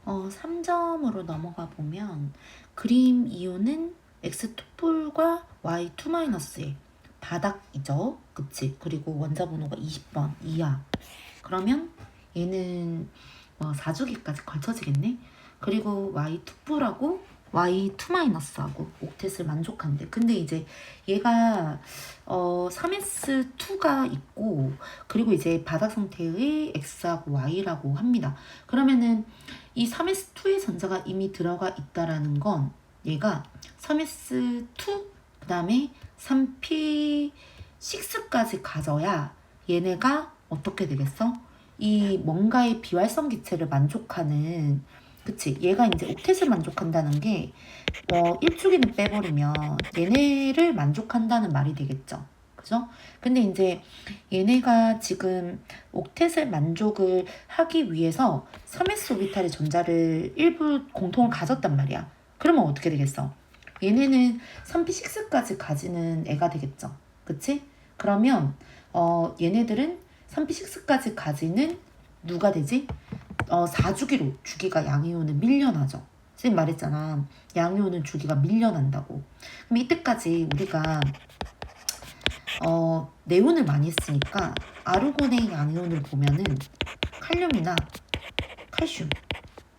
3점으로 넘어가 보면 그림 이유는 x 투뿔과 y 2-의 바닥이죠. 그치? 그리고 원자 번호가 20번 이하. 그러면 얘는 4주기까지 걸쳐지겠네. 그리고 y 투뿔하고 y 2-하고 옥텟을 만족한대. 근데 이제 얘가 3s2가 있고 그리고 이제 바닥 상태의 x하고 y라고 합니다. 그러면은 이 3s2의 전자가 이미 들어가 있다라는 건 얘가 3s2 그 다음에 3p6까지 가져야 얘네가 어떻게 되겠어? 이 뭔가의 비활성 기체를 만족하는, 그치? 얘가 이제 옥텟을 만족한다는 게 1주기는 빼버리면 얘네를 만족한다는 말이 되겠죠. 그죠? 근데 이제 얘네가 지금 옥텟을 만족을 하기 위해서 3s 오비탈의 전자를 일부 공통을 가졌단 말이야. 그러면 어떻게 되겠어? 얘네는 3p6까지 가지는 애가 되겠죠. 그치? 그러면 얘네들은 3p6까지 가지는 누가 되지? 4주기로 주기가 양이온은 밀려나죠. 선생님 말했잖아. 양이온은 주기가 밀려난다고. 그럼 이때까지 우리가 네온을 많이 했으니까 아르곤의 양이온을 보면은 칼륨이나 칼슘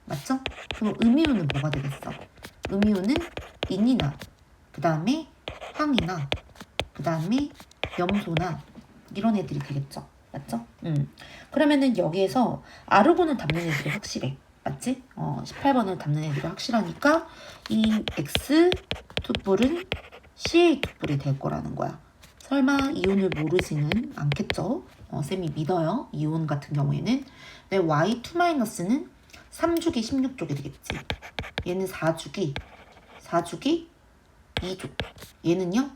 맞죠? 그럼 음이온은 뭐가 되겠어? 음이온은 인이나 그 다음에 황이나 그 다음에 염소나 이런 애들이 되겠죠. 맞죠? 그러면은 여기에서 아르곤을 담는 애들이 확실해. 맞지? 18번을 담는 애들이 확실하니까 이 X 투뿔은 CA 투뿔이 될 거라는 거야. 설마 이온을 모르지는 않겠죠? 쌤이 믿어요. 이온 같은 경우에는. 근데 Y2-는 3주기 16족이 되겠지. 얘는 4주기 2족. 얘는요?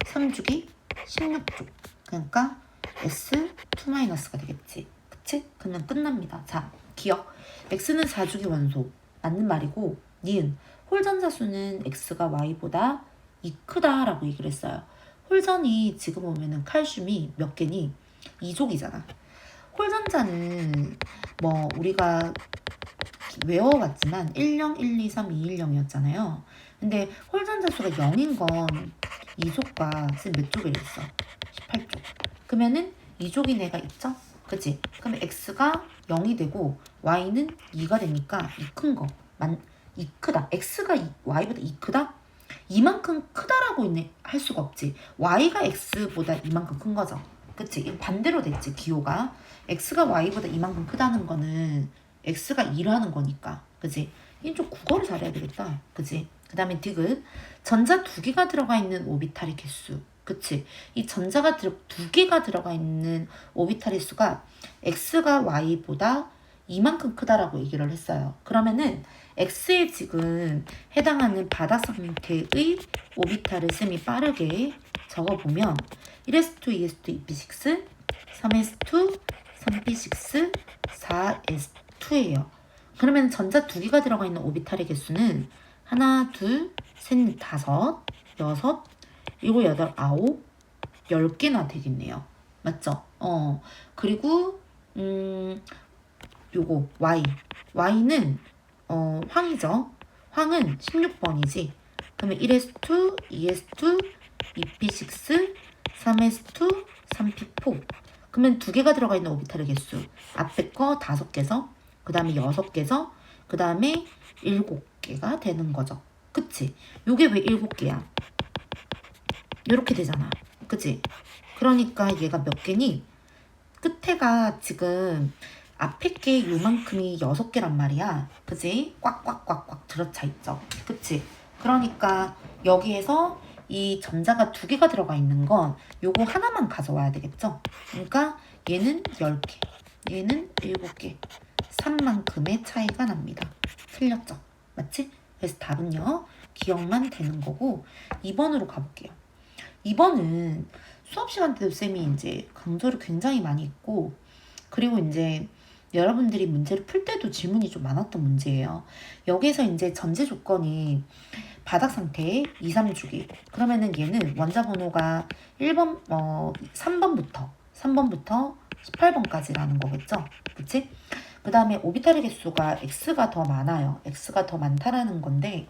3주기 16족. 그러니까 S2-가 되겠지. 그치? 그러면 끝납니다. 자, 기억. X는 4주기 원소. 맞는 말이고, 니은. 홀전자 수는 X가 Y보다 2 크다라고 얘기를 했어요. 홀전이 지금 보면은 칼슘이 몇 개니? 2족이잖아. 홀전자는 우리가 외워봤지만 10, 1, 2, 3, 2, 1, 0이었잖아요. 근데 홀전자 수가 0인 건 2족과 몇 족이랬어? 18족. 그러면은 2족인 애가 있죠? 그치? 그러면 x가 0이 되고 y는 2가 되니까 이 큰 거. 2 크다. x가 y보다 2 크다? 이만큼 크다라고 할 수가 없지. y가 x보다 이만큼 큰 거죠. 그치? 이거 반대로 됐지, 기호가. x가 y보다 이만큼 크다는 거는 x가 2라는 거니까. 그치? 이건 좀 국어를 잘해야 되겠다. 그치? 그 다음에 디귿. 전자 2개가 들어가 있는 오비탈의 개수. 그치? 이 전자가 2개가 들어가 있는 오비탈의 수가 x가 y보다 이만큼 크다라고 얘기를 했어요. 그러면은 x에 지금 해당하는 바닥 상태의 오비탈을 쌤이 빠르게 적어보면 1s2, 2s2, 2p6, 3s2, 3p6, 4s2예요. 그러면 전자 2개가 들어가 있는 오비탈의 개수는 하나, 둘, 셋, 다섯, 여섯, 일곱, 여덟, 아홉, 10개나 되겠네요. 맞죠? 그리고 요거 Y는 황이죠. 황은 16번이지. 그러면 1s2, 2s2, 2p6, 3s2, 3p4. 그러면 2개가 들어가 있는 오비탈의 개수. 앞에 거 5개서, 그 다음에 6개서, 그 다음에 7개가 되는 거죠. 그치? 요게 왜 7개야? 요렇게 되잖아. 그치? 그러니까 얘가 몇 개니? 끝에가 지금 앞에 게 요만큼이 6개란 말이야. 그치? 꽉꽉꽉꽉 들어차 있죠. 그치? 그러니까 여기에서 이 전자가 2개가 들어가 있는 건 요거 하나만 가져와야 되겠죠? 그러니까 얘는 10개, 얘는 7개. 3만큼의 차이가 납니다. 틀렸죠? 맞지? 그래서 답은요. 기억만 되는 거고 2번으로 가볼게요. 2번은 수업 시간 때도 쌤이 이제 강조를 굉장히 많이 했고 그리고 이제 여러분들이 문제를 풀 때도 질문이 좀 많았던 문제예요. 여기에서 이제 전제 조건이 바닥 상태 2, 3주기. 그러면은 얘는 원자 번호가 1번, 3번부터 18번까지라는 거겠죠? 그치? 그 다음에 오비탈의 개수가 x가 더 많아요. x가 더 많다라는 건데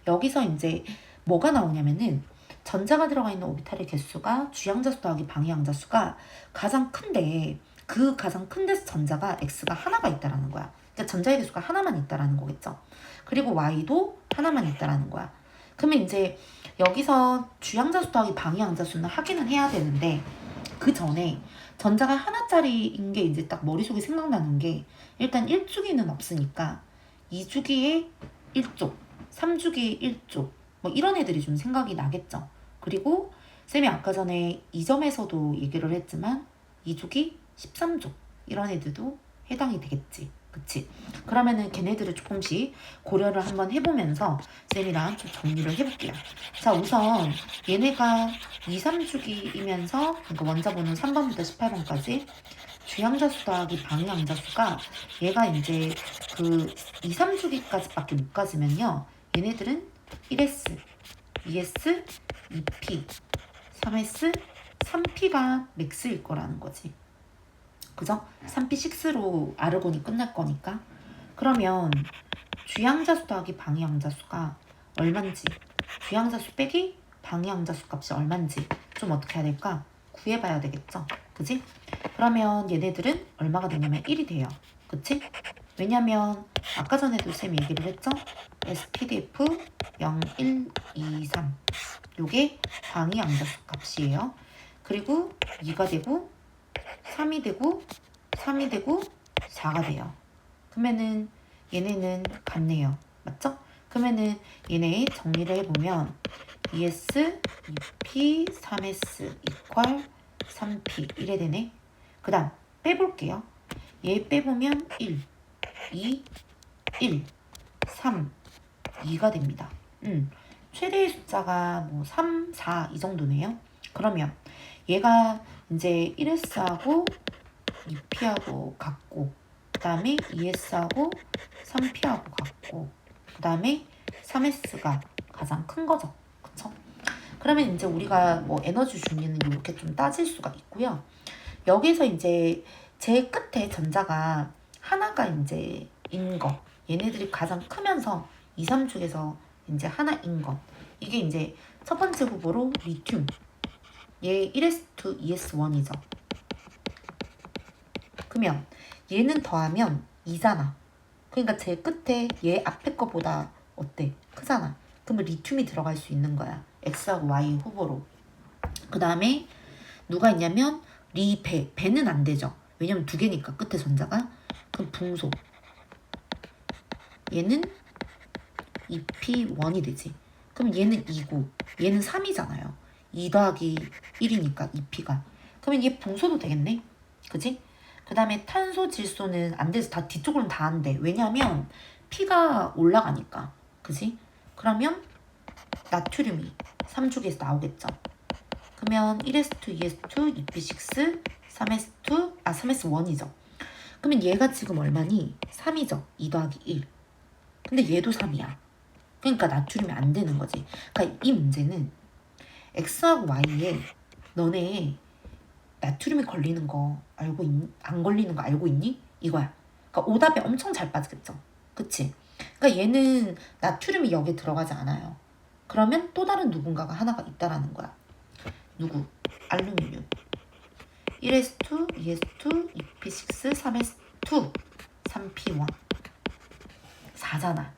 여기서 이제 뭐가 나오냐면은 전자가 들어가 있는 오비탈의 개수가 주양자수 더하기 방위양자수가 가장 큰데 그 가장 큰 데서 전자가 x가 하나가 있다라는 거야. 그러니까 전자의 개수가 하나만 있다라는 거겠죠. 그리고 y도 하나만 있다라는 거야. 그러면 이제 여기서 주양자수 더하기 방위양자수는 확인은 해야 되는데 그 전에 전자가 하나짜리인 게 이제 딱 머릿속에 생각나는 게 일단 1주기는 없으니까 2주기에 1쪽, 3주기에 1쪽 뭐 이런 애들이 좀 생각이 나겠죠. 그리고 쌤이 아까 전에 2점에서도 얘기를 했지만 2주기 13쪽 이런 애들도 해당이 되겠지. 그치? 그러면은 걔네들을 조금씩 고려를 한번 해보면서 쌤이랑 좀 정리를 해볼게요. 자, 우선 얘네가 2, 3주기이면서 그러니까 원자번호 3번부터 18번까지 주양자수 더하기 방위양자수가 얘가 이제 그 2, 3주기까지밖에 못 가지면요. 얘네들은 1s, 2s, 2p, 3s, 3p가 맥스일 거라는 거지. 그죠? 3p6로 아르곤이 끝날 거니까. 그러면 주양자수 더하기 방위양자수가 얼만지, 주양자수 빼기 방위양자수 값이 얼만지 좀 어떻게 해야 될까? 구해봐야 되겠죠? 그지? 그러면 얘네들은 얼마가 되냐면 1이 돼요. 그치? 왜냐면 아까 전에도 쌤이 얘기를 했죠? SPDF 0, 1, 2, 3 요게 방위양자수 값이에요. 그리고 2가 되고 3이 되고 3이 되고 4가 돼요. 그러면은 얘네는 같네요. 맞죠? 그러면은 얘네 정리를 해보면 2s, 2p, 3s 이퀄 3p 이래 되네. 그 다음 빼볼게요. 얘 빼보면 1, 2, 1, 3, 2가 됩니다. 최대의 숫자가 뭐 3, 4 이 정도네요. 그러면 얘가 이제 1s하고 2p하고 같고 그 다음에 2s하고 3p하고 같고 그 다음에 3s가 가장 큰 거죠. 그쵸? 그러면 이제 우리가 뭐 에너지 준위는 이렇게 좀 따질 수가 있고요. 여기서 이제 제일 끝에 전자가 하나가 이제 인 거. 얘네들이 가장 크면서 2, 3중에서 이제 하나인 거. 이게 이제 첫 번째 후보로 리튬. 얘 1s2, 2s1이죠. 그러면 얘는 더하면 2잖아. 그러니까 제일 끝에 얘 앞에 거보다 어때? 크잖아. 그러면 리튬이 들어갈 수 있는 거야. X하고 Y 후보로. 그 다음에 누가 있냐면 리배. 배는 안 되죠. 왜냐면 두 개니까 끝에 전자가. 그럼 붕소. 얘는 2P1이 되지. 그럼 얘는 2고 얘는 3이잖아요. 2 더하기 1이니까 2P가. 그러면 얘 붕소도 되겠네. 그지? 그 다음에 탄소, 질소는 안 돼서 다 뒤쪽으로는 다 안 돼. 왜냐면 P가 올라가니까. 그지? 그러면 나트륨이 3쪽에서 나오겠죠. 그러면 1s2, 2s2, 2p6, 3s2, 3s1이죠. 그러면 얘가 지금 얼마니? 3이죠. 2 더하기 1. 근데 얘도 3이야. 그러니까 나트륨이 안 되는 거지. 그러니까 이 문제는 X하고 Y에 너네 나트륨이 걸리는 거 알고 있니? 안 걸리는 거 알고 있니? 이거야. 그러니까 오답에 엄청 잘 빠지겠죠. 그치? 그러니까 얘는 나트륨이 여기에 들어가지 않아요. 그러면 또 다른 누군가가 하나가 있다라는 거야. 누구? 알루미늄. 1s2, 2s2, 2p6, 3s2, 3p1. 4잖아.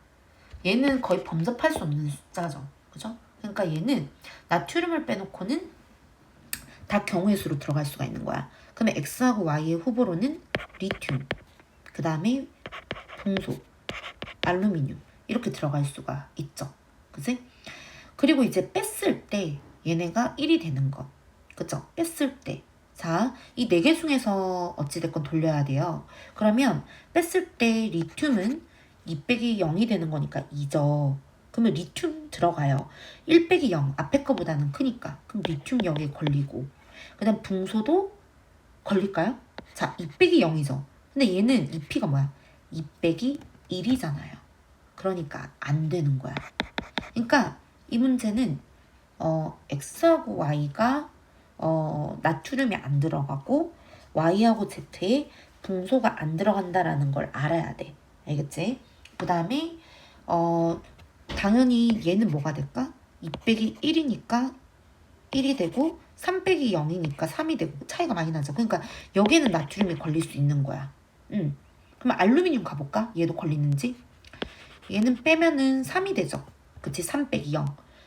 얘는 거의 범접할 수 없는 숫자죠. 그죠? 그러니까 얘는 나트륨을 빼놓고는 다 경우의 수로 들어갈 수가 있는 거야. 그러면 X하고 Y의 후보로는 리튬, 그 다음에 붕소, 알루미늄 이렇게 들어갈 수가 있죠. 그치? 그리고 이제 뺐을 때 얘네가 1이 되는 것. 그쵸? 뺐을 때. 자, 이 4개 중에서 어찌됐건 돌려야 돼요. 그러면 뺐을 때 리튬은 2 빼기 0이 되는 거니까 2죠. 그러면 리튬 들어가요. 1 빼기 0 앞에 거보다는 크니까. 그럼 리튬 여기에 걸리고 그 다음 붕소도 걸릴까요? 자, 2 빼기 0이죠. 근데 얘는 2p가 뭐야? 2 빼기 1이잖아요. 그러니까 안 되는 거야. 그러니까 이 문제는 X하고 Y가 나트륨이 안 들어가고 Y하고 Z에 분소가 안 들어간다라는 걸 알아야 돼. 알겠지? 그 다음에 당연히 얘는 뭐가 될까? 2 빼기 1이니까 1이 되고 3 빼기 0이니까 3이 되고 차이가 많이 나죠. 그러니까 여기에는 나트륨이 걸릴 수 있는 거야. 그럼 알루미늄 가볼까? 얘도 걸리는지? 얘는 빼면은 3이 되죠. 그치? 3 빼기 0.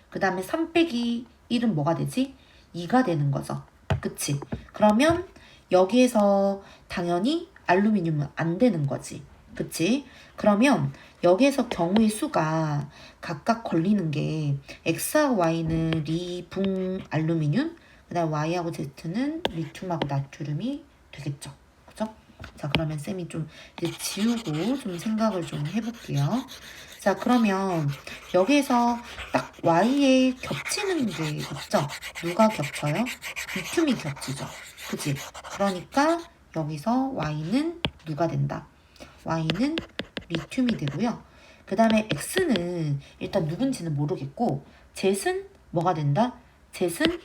그 다음에 3 빼기 1은 뭐가 되지? 2가 되는 거죠. 그치? 그러면 여기에서 당연히 알루미늄은 안 되는 거지. 그치? 그러면 여기에서 경우의 수가 각각 걸리는 게 X하고 Y는 리, 붕, 알루미늄, 그 다음 Y하고 Z는 리튬하고 나트륨이 되겠죠. 그죠? 자, 그러면 쌤이 좀 이제 지우고 좀 생각을 좀 해볼게요. 자, 그러면 여기에서 딱 Y에 겹치는 게 있죠? 누가 겹쳐요? 리튬이 겹치죠. 그치? 그러니까 여기서 Y는 누가 된다? Y는 리튬이 되고요. 그 다음에 X는 일단 누군지는 모르겠고 Z는 뭐가 된다? Z는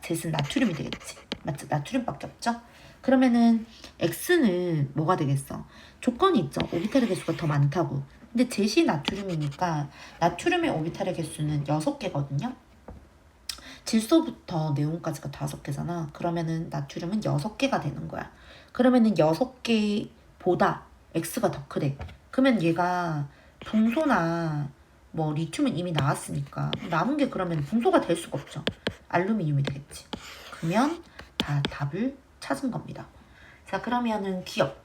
Z는 나트륨이 되겠지. 맞죠? 나트륨밖에 없죠? 그러면은 X는 뭐가 되겠어? 조건이 있죠. 오비탈의 개수가 더 많다고. 근데 Z이 나트륨이니까 나트륨의 오비탈의 개수는 6개거든요. 질소부터 네온까지가 5개잖아. 그러면은 나트륨은 6개가 되는 거야. 그러면은 6개보다 X가 더 크대. 그러면 얘가 붕소나 뭐 리튬은 이미 나왔으니까 남은 게 그러면 붕소가 될 수가 없죠. 알루미늄이 되겠지. 그러면 다 답을 찾은 겁니다. 자, 그러면은 기억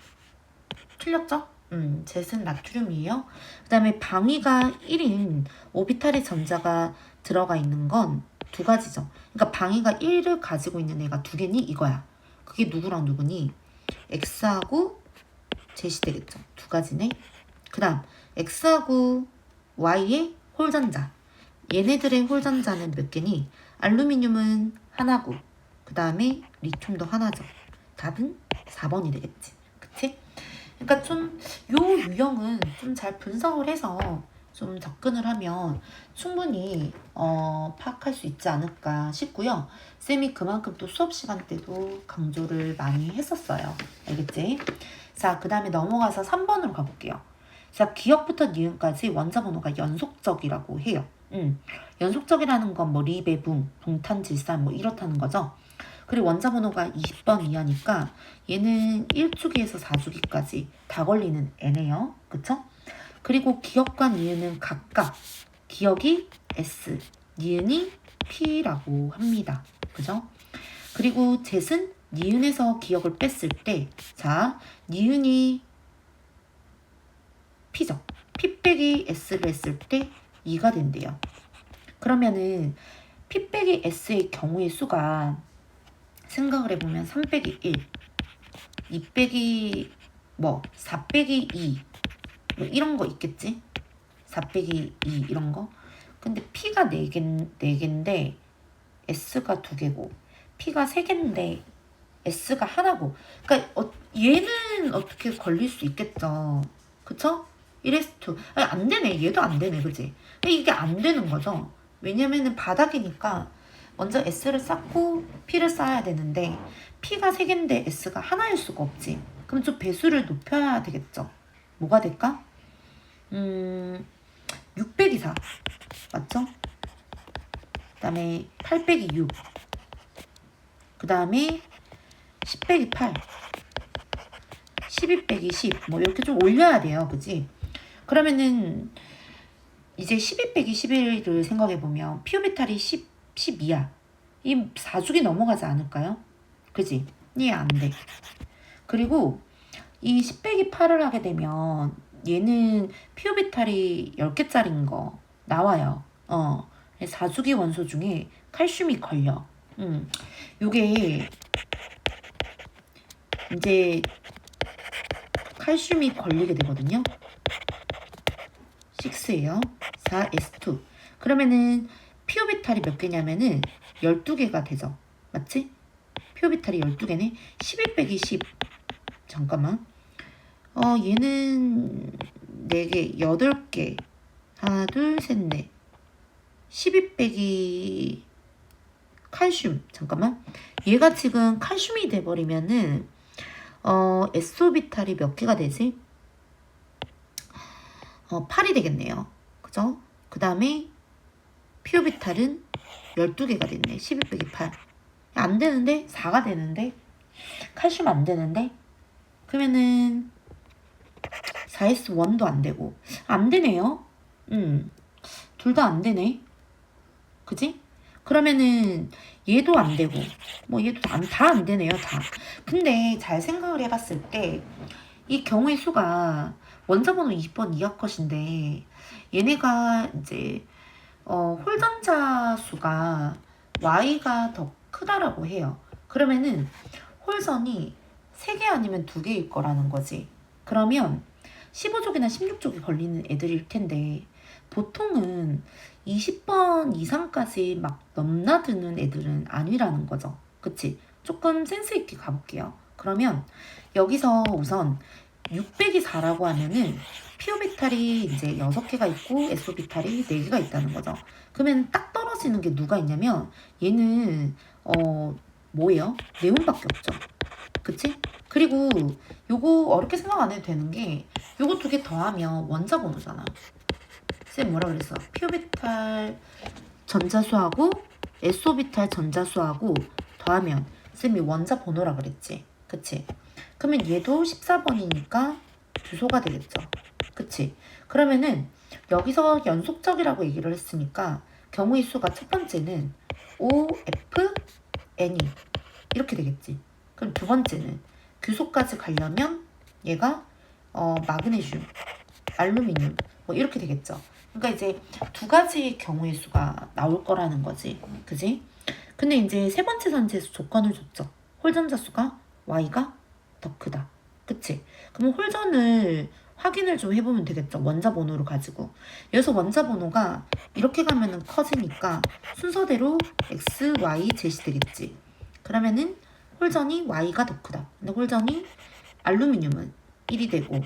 틀렸죠? 젯은 나트륨이에요. 그 다음에 방위가 1인 오비탈의 전자가 들어가 있는 건 2가지죠. 그러니까 방위가 1을 가지고 있는 애가 2개니 이거야. 그게 누구랑 누구니? X하고 Z이 되겠죠. 2가지네. 그 다음 X하고 Y의 홀전자. 얘네들의 홀전자는 몇 개니? 알루미늄은 하나고 그 다음에 리튬도 하나죠. 답은 4번이 되겠지. 그치? 그러니까 좀 요 유형은 좀 잘 분석을 해서 좀 접근을 하면 충분히 파악할 수 있지 않을까 싶고요. 쌤이 그만큼 또 수업 시간 때도 강조를 많이 했었어요. 알겠지? 자, 그 다음에 넘어가서 3번으로 가볼게요. 자, 기억부터 니은까지 원자 번호가 연속적이라고 해요. 연속적이라는 건 뭐 리배붕, 붕탄질산 뭐 이렇다는 거죠. 그리고 원자 번호가 20번 이하니까 얘는 1주기에서 4주기까지 다 걸리는 애네요. 그쵸? 그리고 기억과 니은은 각각 기억이 S, 니은이 P라고 합니다. 그죠? 그리고 젯은 니은에서 기억을 뺐을 때, 자, 니은이 P죠. P 빼기 S를 했을 때 2가 된대요. 그러면은 P 빼기 S의 경우의 수가 생각을 해보면 3 빼기 1, 2 빼기 4 빼기 2 뭐 이런 거 있겠지? 4 빼기 2 이런 거. 근데 P가 4개인데 S가 2개고 P가 3개인데 S가 하나고. 그러니까 얘는 어떻게 걸릴 수 있겠죠. 그쵸? 1S2. 아니, 안 되네. 얘도 안 되네. 그치? 이게 안 되는 거죠. 왜냐면은 바닥이니까 먼저 S를 쌓고 P를 쌓아야 되는데 P가 3개인데 S가 하나일 수가 없지. 그럼 좀 배수를 높여야 되겠죠. 뭐가 될까? 6 빼기 4 맞죠? 그 다음에 8 빼기 6 그 다음에 10 빼기 8 12 빼기 10 뭐 이렇게 좀 올려야 돼요. 그치? 그러면은 이제 12 빼기 11을 생각해보면 피오비탈이 12야. 이 4주기 넘어가지 않을까요? 그지? 이해 안 돼. 그리고 이 10 빼기 8을 하게 되면 얘는 피오비탈이 10개짜리인 거 나와요. 4주기 원소 중에 칼슘이 걸려. 요게 이제 칼슘이 걸리게 되거든요. 6예요. 4S2. 그러면은 피오비탈이 몇 개냐면은 12개가 되죠. 맞지? 피오비탈이 12개네. 12 빼기 10. 잠깐만. 얘는 4개, 8개. 하나, 둘, 셋, 넷. 12 빼기 칼슘. 잠깐만. 얘가 지금 칼슘이 돼버리면은 S오비탈이 몇 개가 되지? 8이 되겠네요. 그죠? 그 다음에 P오비탈은 12개가 됐네. 12 빼기 8. 안 되는데? 4가 되는데? 칼슘 안 되는데? 그러면은 4S1도 안 되고. 안 되네요. 둘 다 안 되네. 그지? 그러면은 얘도 안 되고 뭐 얘도 다 안 되네요. 다. 근데 잘 생각을 해봤을 때 이 경우의 수가 원자번호 20번 이하 컷인데 얘네가 이제 홀전자 수가 y가 더 크다라고 해요. 그러면은 홀선이 3개 아니면 2개일 거라는 거지. 그러면 15족이나 16족이 걸리는 애들일 텐데 보통은 20번 이상까지 막 넘나드는 애들은 아니라는 거죠. 그치? 조금 센스 있게 가볼게요. 그러면 여기서 우선 600이 4라고 하면은 P오비탈이 이제 6개가 있고 S오비탈이 4개가 있다는 거죠. 그러면 딱 떨어지는 게 누가 있냐면 얘는 뭐예요? 네온밖에 없죠. 그치? 그리고 요거 어렵게 생각 안 해도 되는 게 요거 2개 더하면 원자 번호잖아. 쌤 뭐라 그랬어? P오비탈 전자수하고 S오비탈 전자수하고 더하면 쌤이 원자 번호라 그랬지. 그치? 그러면 얘도 14번이니까 주소가 되겠죠. 그치? 그러면은 여기서 연속적이라고 얘기를 했으니까 경우의 수가 첫 번째는 O, F, N이 이렇게 되겠지. 그럼 두 번째는 규소까지 가려면 얘가 마그네슘, 알루미늄 뭐 이렇게 되겠죠. 그러니까 이제 2가지 경우의 수가 나올 거라는 거지. 그지? 근데 이제 세 번째 전제에서 조건을 줬죠. 홀전자 수가 y가 더 크다. 그치? 그럼 홀전을 확인을 좀 해보면 되겠죠. 원자 번호를 가지고. 여기서 원자 번호가 이렇게 가면은 커지니까 순서대로 x, y 제시되겠지. 그러면은 홀전이 y가 더 크다. 근데 홀전이 알루미늄은 1이 되고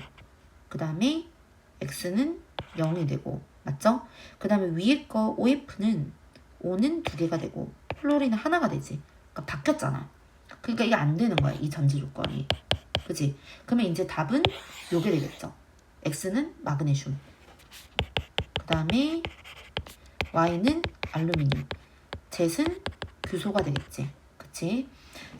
그 다음에 x는 0이 되고 맞죠? 그 다음에 위에 거 OF는 O는 2개가 되고 플로린은 하나가 되지. 그러니까 바뀌었잖아. 그러니까 이게 안 되는 거야. 이 전제 조건이. 그치? 그러면 이제 답은 요게 되겠죠. X는 마그네슘. 그 다음에 Y는 알루미늄. Z는 규소가 되겠지. 그치?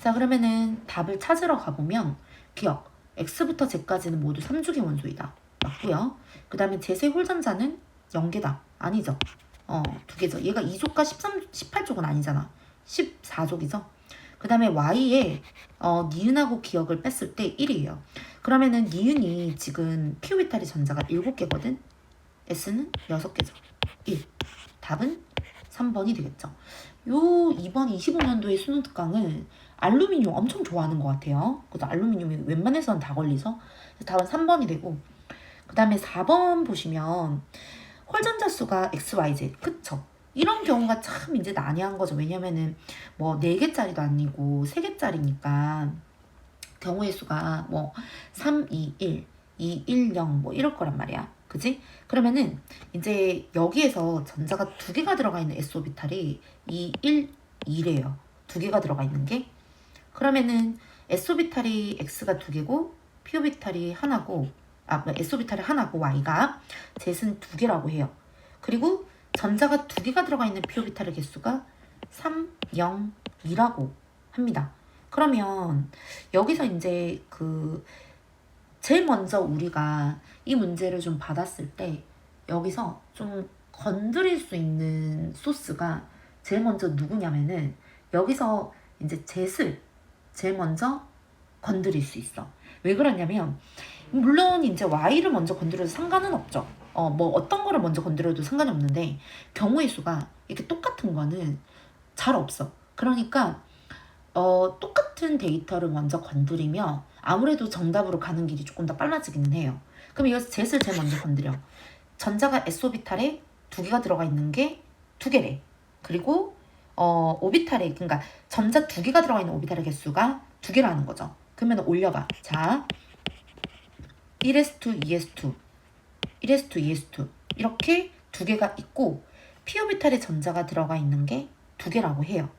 자, 그러면은 답을 찾으러 가보면 기억. X부터 Z까지는 모두 3주기 원소이다. 맞고요. 그 다음에 Z의 홀전자는 0개다. 아니죠. 2개죠. 얘가 2족과 18족은 아니잖아. 14족이죠. 그 다음에 Y에 니은하고 기억을 뺐을 때 1이에요. 그러면은 니은이 지금 P오비탈의 전자가 7개거든. S는 6개죠. 1. 답은 3번이 되겠죠. 요 이번 25년도의 수능 특강은 알루미늄 엄청 좋아하는 것 같아요. 그래서 알루미늄이 웬만해서는 다 걸리죠. 답은 3번이 되고 그 다음에 4번 보시면 홀전자 수가 XYZ. 그쵸? 이런 경우가 참 이제 난해한 거죠. 왜냐면은 뭐 4개짜리도 아니고 3개짜리니까 경우의 수가 뭐 3, 2, 1, 2, 1, 0 뭐 이럴 거란 말이야. 그지? 그러면은 이제 여기에서 전자가 2개가 들어가 있는 S오비탈이 2, 1, 2래요. 2개가 들어가 있는 게. 그러면은 S오비탈이 X가 2개고 P오비탈이 하나고 S오비탈이 하나고 Y가 Z는 2개라고 해요. 그리고 전자가 2개가 들어가 있는 P오비탈의 개수가 3, 0, 2라고 합니다. 그러면 여기서 이제 제일 먼저 우리가 이 문제를 좀 받았을 때 여기서 좀 건드릴 수 있는 소스가 제일 먼저 누구냐면은 여기서 이제 젯을 제일 먼저 건드릴 수 있어. 왜 그러냐면 물론 이제 Y를 먼저 건드려도 상관은 없죠. 뭐 어떤 거를 먼저 건드려도 상관이 없는데 경우의 수가 이렇게 똑같은 거는 잘 없어. 그러니까 똑같은 데이터를 먼저 건드리면 아무래도 정답으로 가는 길이 조금 더 빨라지기는 해요. 그럼 이거 젯을 제일 먼저 건드려. 전자가 S오비탈에 2개가 들어가 있는 게 2개래. 그리고 오비탈에 그러니까 전자 2개가 들어가 있는 오비탈의 개수가 2개라는 거죠. 그러면 올려봐. 자, 1s2, 2s2, 1s2, 2s2 이렇게 2개가 있고 P오비탈의 전자가 들어가 있는 게 2개라고 해요.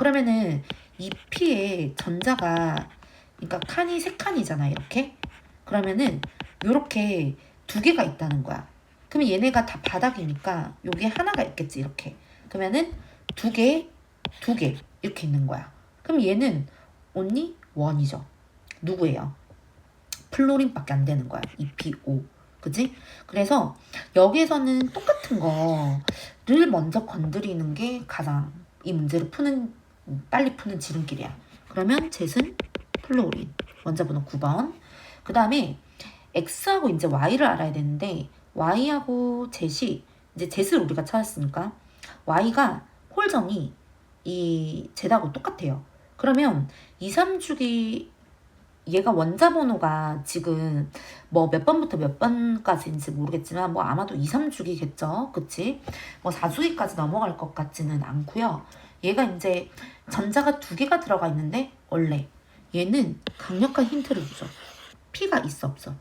그러면은 이 P의 전자가 그러니까 칸이 3칸이잖아 이렇게. 그러면은 요렇게 2개가 있다는 거야. 그러면 얘네가 다 바닥이니까 요게 하나가 있겠지 이렇게. 그러면은 2개, 2개 이렇게 있는 거야. 그럼 얘는 only 1이죠. 누구예요? 플로린밖에 안 되는 거야. 2P5. 그지? 그래서 여기에서는 똑같은 거를 먼저 건드리는 게 가장 이 문제를 빨리 푸는 지름길이야. 그러면 젯은 플로린. 원자 번호 9번. 그 다음에 X하고 이제 Y를 알아야 되는데 Y하고 젯이 이제 젯을 우리가 찾았으니까 Y가 홀전이 이 젯하고 똑같아요. 그러면 2, 3주기 얘가 원자 번호가 지금 뭐 몇 번부터 몇 번까지인지 모르겠지만 뭐 아마도 2, 3주기겠죠. 그치? 뭐 4주기까지 넘어갈 것 같지는 않고요. 얘가 이제 전자가 2개가 들어가 있는데 원래 얘는 강력한 힌트를 주죠. P가 있어 없어?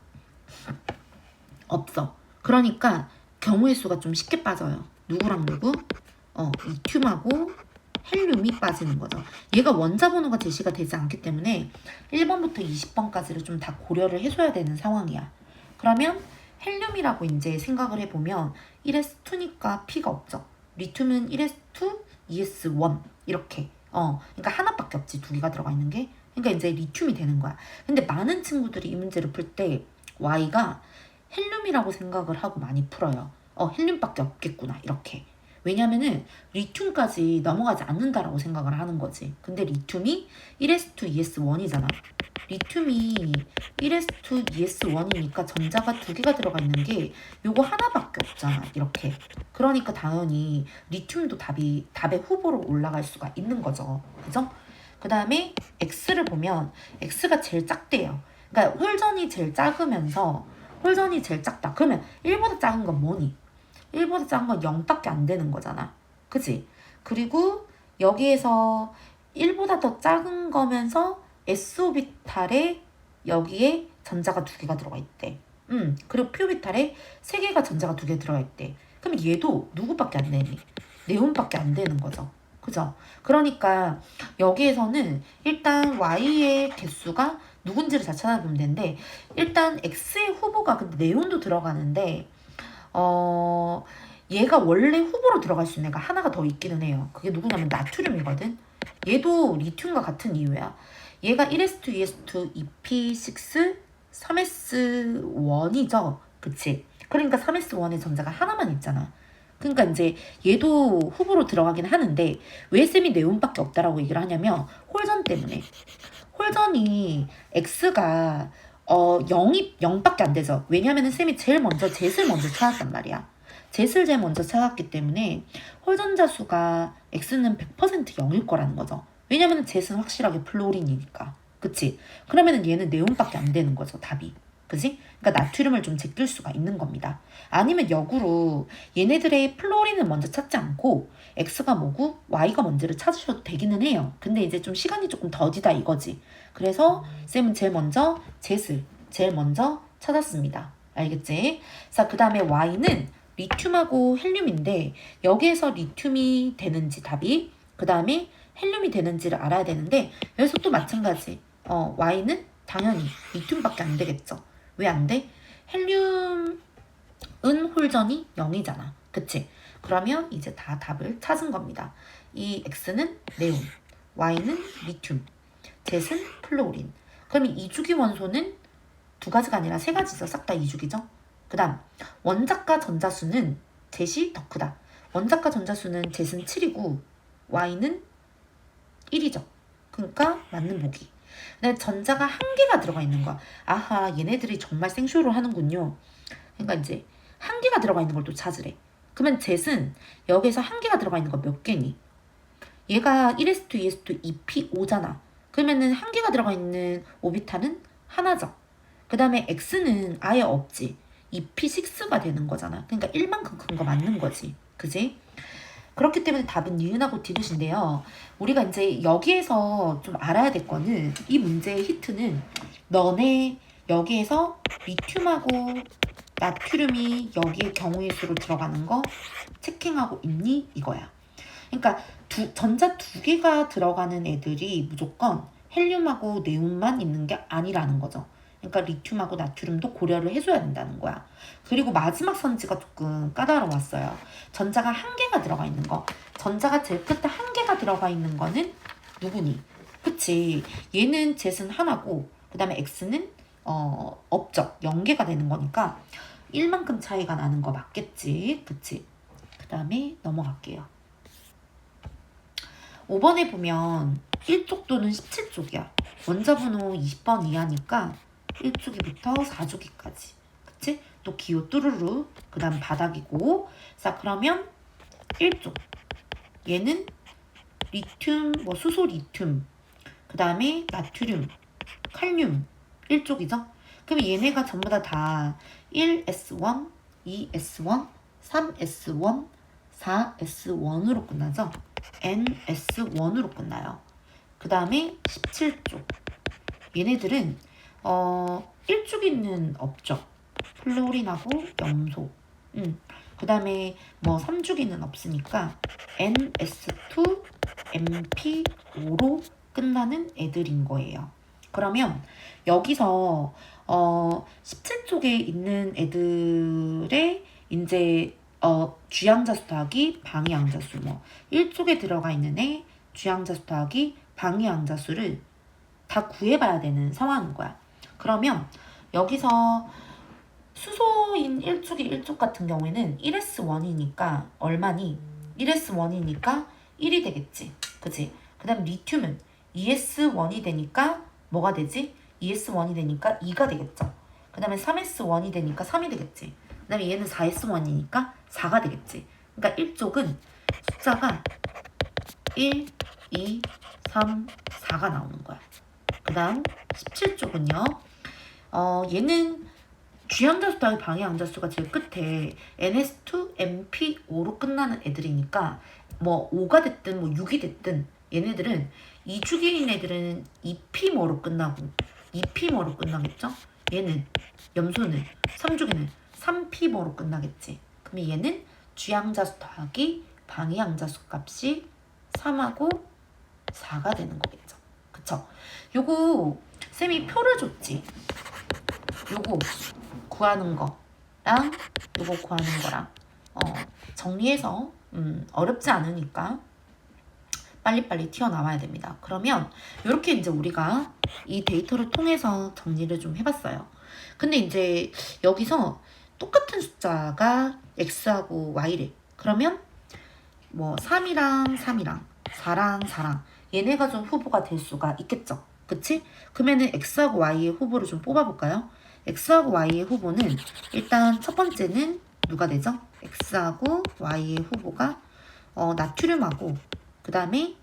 없어. 그러니까 경우의 수가 좀 쉽게 빠져요. 누구랑 누구? 리튬하고 헬륨이 빠지는 거죠. 얘가 원자 번호가 제시가 되지 않기 때문에 1번부터 20번까지를 좀 다 고려를 해줘야 되는 상황이야. 그러면 헬륨이라고 이제 생각을 해보면 1s2니까 P가 없죠. 리튬은 1s2, 2s1 이렇게. 그러니까 하나밖에 없지 2개가 들어가 있는 게. 그러니까 이제 리튬이 되는 거야. 근데 많은 친구들이 이 문제를 풀 때 Y가 헬륨이라고 생각을 하고 많이 풀어요. 헬륨밖에 없겠구나 이렇게. 왜냐면은 리튬까지 넘어가지 않는다라고 생각을 하는 거지. 근데 리튬이 1s2, 2s1이잖아. 리튬이 1s2, 2s1이니까 전자가 2개가 들어가 있는 게 요거 하나밖에 없잖아. 이렇게. 그러니까 당연히 리튬도 답의 후보로 올라갈 수가 있는 거죠. 그죠? 그 다음에 X를 보면 X가 제일 작대요. 그러니까 홀전이 제일 작으면서 홀전이 제일 작다. 그러면 1보다 작은 건 뭐니? 1보다 작은 건 0밖에 안 되는 거잖아. 그치? 그리고 여기에서 1보다 더 작은 거면서 s오비탈에 여기에 전자가 2개가 들어가 있대. 그리고 p오비탈에 3개가 전자가 2개 들어가 있대. 그럼 얘도 누구밖에 안 되니? 네온밖에 안 되는 거죠. 그죠? 그러니까 여기에서는 일단 Y의 개수가 누군지를 잘 찾아보면 되는데 일단 X의 후보가 근데 네온도 들어가는데 얘가 원래 후보로 들어갈 수 있는 애가 하나가 더 있기는 해요. 그게 누구냐면 나트륨이거든. 얘도 리튬과 같은 이유야. 얘가 1s2, 2s2, 2p6, 3s1이죠. 그치? 그러니까 3s1의 전자가 하나만 있잖아. 그러니까 이제 얘도 후보로 들어가긴 하는데 왜 쌤이 네온밖에 없다라고 얘기를 하냐면 홀전 때문에. 홀전이 X가 0밖에 안 되죠. 왜냐면은 쌤이 제일 먼저 젯을 먼저 찾았단 말이야. 젯을 제일 먼저 찾았기 때문에 홀전자 수가 X는 100% 0일 거라는 거죠. 왜냐면은 젯은 확실하게 플로린이니까. 그치? 그러면은 얘는 네온밖에 안 되는 거죠. 답이. 그지? 그러니까 나트륨을 좀 제낄 수가 있는 겁니다. 아니면 역으로 얘네들의 플로린을 먼저 찾지 않고 X가 뭐고 Y가 뭔지를 찾으셔도 되기는 해요. 근데 이제 좀 시간이 조금 더디다 이거지. 그래서 쌤은 제일 먼저 젯을 제일 먼저 찾았습니다. 알겠지? 자, 그 다음에 Y는 리튬하고 헬륨인데 여기에서 리튬이 되는지 답이 그 다음에 헬륨이 되는지를 알아야 되는데 여기서 또 마찬가지. Y는 당연히 리튬밖에 안 되겠죠. 왜 안 돼? 헬륨은 홀전이 0이잖아. 그치? 그러면 이제 다 답을 찾은 겁니다. 이 X는 네온, Y는 리튬, 젯은 플로린. 그러면 이주기 원소는 2가지가 아니라 3가지죠. 싹 다 이주기죠. 그 다음 원자과 전자수는 젯이 더 크다. 원자과 전자수는 젯은 7이고 Y는 1이죠. 그러니까 맞는 보기. 근데 전자가 1개가 들어가 있는 거야. 아하, 얘네들이 정말 생쇼를 하는군요. 그러니까 이제 1개가 들어가 있는 걸 또 찾으래. 그러면 젯은 여기에서 1개가 들어가 있는 거 몇 개니? 얘가 1s2, 2s2, 2p5잖아. 그러면은 1개가 들어가 있는 오비탈은 하나죠. 그 다음에 X는 아예 없지. 2p6가 되는 거잖아. 그러니까 1만큼 큰 거 맞는 거지. 그지? 그렇기 때문에 답은 니은하고 디귿인데요. 우리가 이제 여기에서 좀 알아야 될 거는 이 문제의 히트는 너네 여기에서 리튬하고 나트륨이 여기에 경우의 수로 들어가는 거 체킹하고 있니? 이거야. 그러니까 전자 두 개가 들어가는 애들이 무조건 헬륨하고 네온만 있는 게 아니라는 거죠. 그러니까 리튬하고 나트륨도 고려를 해줘야 된다는 거야. 그리고 마지막 선지가 조금 까다로웠어요. 전자가 한 개가 들어가 있는 거. 전자가 제일 끝에 한 개가 들어가 있는 거는 누구니? 그치. 얘는 Z는 하나고 그 다음에 X는 없죠. 0개가 되는 거니까 1만큼 차이가 나는 거 맞겠지. 그치. 그 다음에 넘어갈게요. 5번에 보면 1쪽 또는 17쪽이야. 원자번호 20번 이하니까 1주기부터 4주기까지. 그치? 또 기호 뚜루루. 그 다음 바닥이고. 자, 그러면 1쪽. 얘는 리튬, 수소 리튬. 그 다음에 나트륨, 칼륨. 1쪽이죠? 그럼 얘네가 전부 다 1S1, 2S1, 3S1, 4S1으로 끝나죠? NS1으로 끝나요. 그 다음에 17쪽. 얘네들은 1주기는 없죠. 플로린하고 염소. 그 다음에 3주기는 없으니까 NS2, MP5로 끝나는 애들인 거예요. 그러면 여기서 17쪽에 있는 애들의 이제 주양자수 더하기 방위양자수 1쪽에 들어가 있는 애 주양자수 더하기 방위양자수를 다 구해봐야 되는 상황인 거야. 그러면 여기서 수소인 1쪽이 1쪽 같은 경우에는 1S1이니까 얼마니? 1S1이니까 1이 되겠지. 그치? 그 다음 리튬은 2S1이 되니까 뭐가 되지? 2S1이 되니까 2가 되겠죠. 그 다음에 3S1이 되니까 3이 되겠지. 그 다음에 얘는 4S1이니까 4가 되겠지. 그러니까 1쪽은 숫자가 1, 2, 3, 4가 나오는 거야. 그 다음 17쪽은요. 얘는 주양자수 더하기 방위양자수가 제일 끝에 NS2, MP5로 끝나는 애들이니까 5가 됐든 6이 됐든 얘네들은 2주기인 애들은 2P 뭐로 끝나고 2P 뭐로 끝나겠죠? 얘는 염소는 3주기는 3P 뭐로 끝나겠지. 그럼 얘는 주양자수 더하기 방위양자수 값이 3하고 4가 되는 거겠죠. 그쵸? 요거 쌤이 표를 줬지. 요거 구하는 거랑 요거 구하는 거랑 정리해서 어렵지 않으니까 빨리빨리 튀어나와야 됩니다. 그러면 이렇게 이제 우리가 이 데이터를 통해서 정리를 좀 해봤어요. 근데 이제 여기서 똑같은 숫자가 x하고 y래. 그러면 3이랑 3이랑 4랑 4랑 얘네가 좀 후보가 될 수가 있겠죠. 그치? 그러면은 x하고 y의 후보를 좀 뽑아볼까요? x하고 y의 후보는 일단 첫 번째는 누가 되죠? x하고 y의 후보가 나트륨하고 그 다음에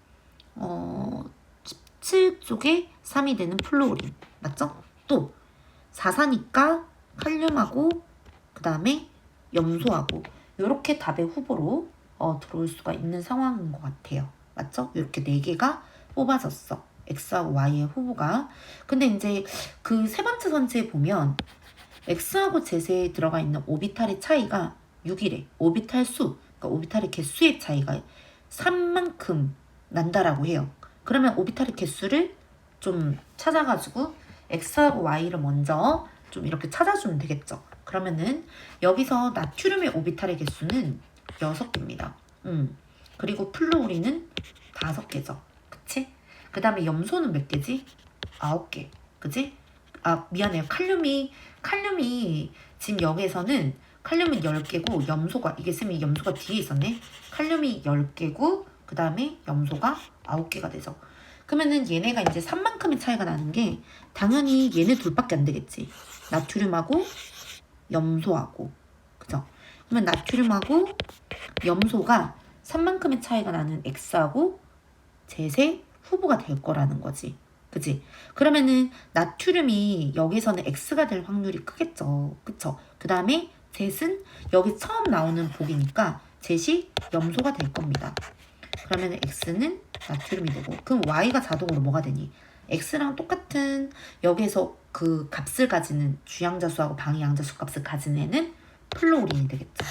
17쪽에 3이 되는 플로린 맞죠? 또 4사니까 칼륨하고 그 다음에 염소하고 이렇게 답의 후보로 들어올 수가 있는 상황인 것 같아요. 맞죠? 이렇게 4개가 뽑아졌어. X하고 Y의 후보가. 근데 이제 그 세 번째 선지에 보면 X하고 Z에 들어가 있는 오비탈의 차이가 6이래. 오비탈 수, 그러니까 오비탈의 개수의 차이가 3만큼 난다라고 해요. 그러면 오비탈의 개수를 좀 찾아가지고 X하고 Y를 먼저 좀 이렇게 찾아주면 되겠죠. 그러면은 여기서 나트륨의 오비탈의 개수는 6개입니다. 그리고 플루오린은 5개죠. 그치? 그 다음에 염소는 몇 개지? 9개. 그치? 미안해요. 칼륨이 지금 여기에서는 칼륨은 10개고 염소가 이게 쌤이 염소가 뒤에 있었네. 칼륨이 10개고 그 다음에 염소가 9개가 되죠. 그러면은 얘네가 이제 3만큼의 차이가 나는 게 당연히 얘네 둘밖에 안 되겠지. 나트륨하고 염소하고. 그죠? 그러면 나트륨하고 염소가 3만큼의 차이가 나는 X하고 Z의 후보가 될 거라는 거지. 그치? 그러면은 나트륨이 여기서는 X가 될 확률이 크겠죠. 그쵸? 그 다음에 Z은 여기 처음 나오는 복이니까 Z이 염소가 될 겁니다. 그러면 X는 나트륨이 되고 그럼 Y가 자동으로 뭐가 되니? X랑 똑같은 여기에서 그 값을 가지는 주양자수하고 방위양자수 값을 가진 애는 플로우린이 되겠죠.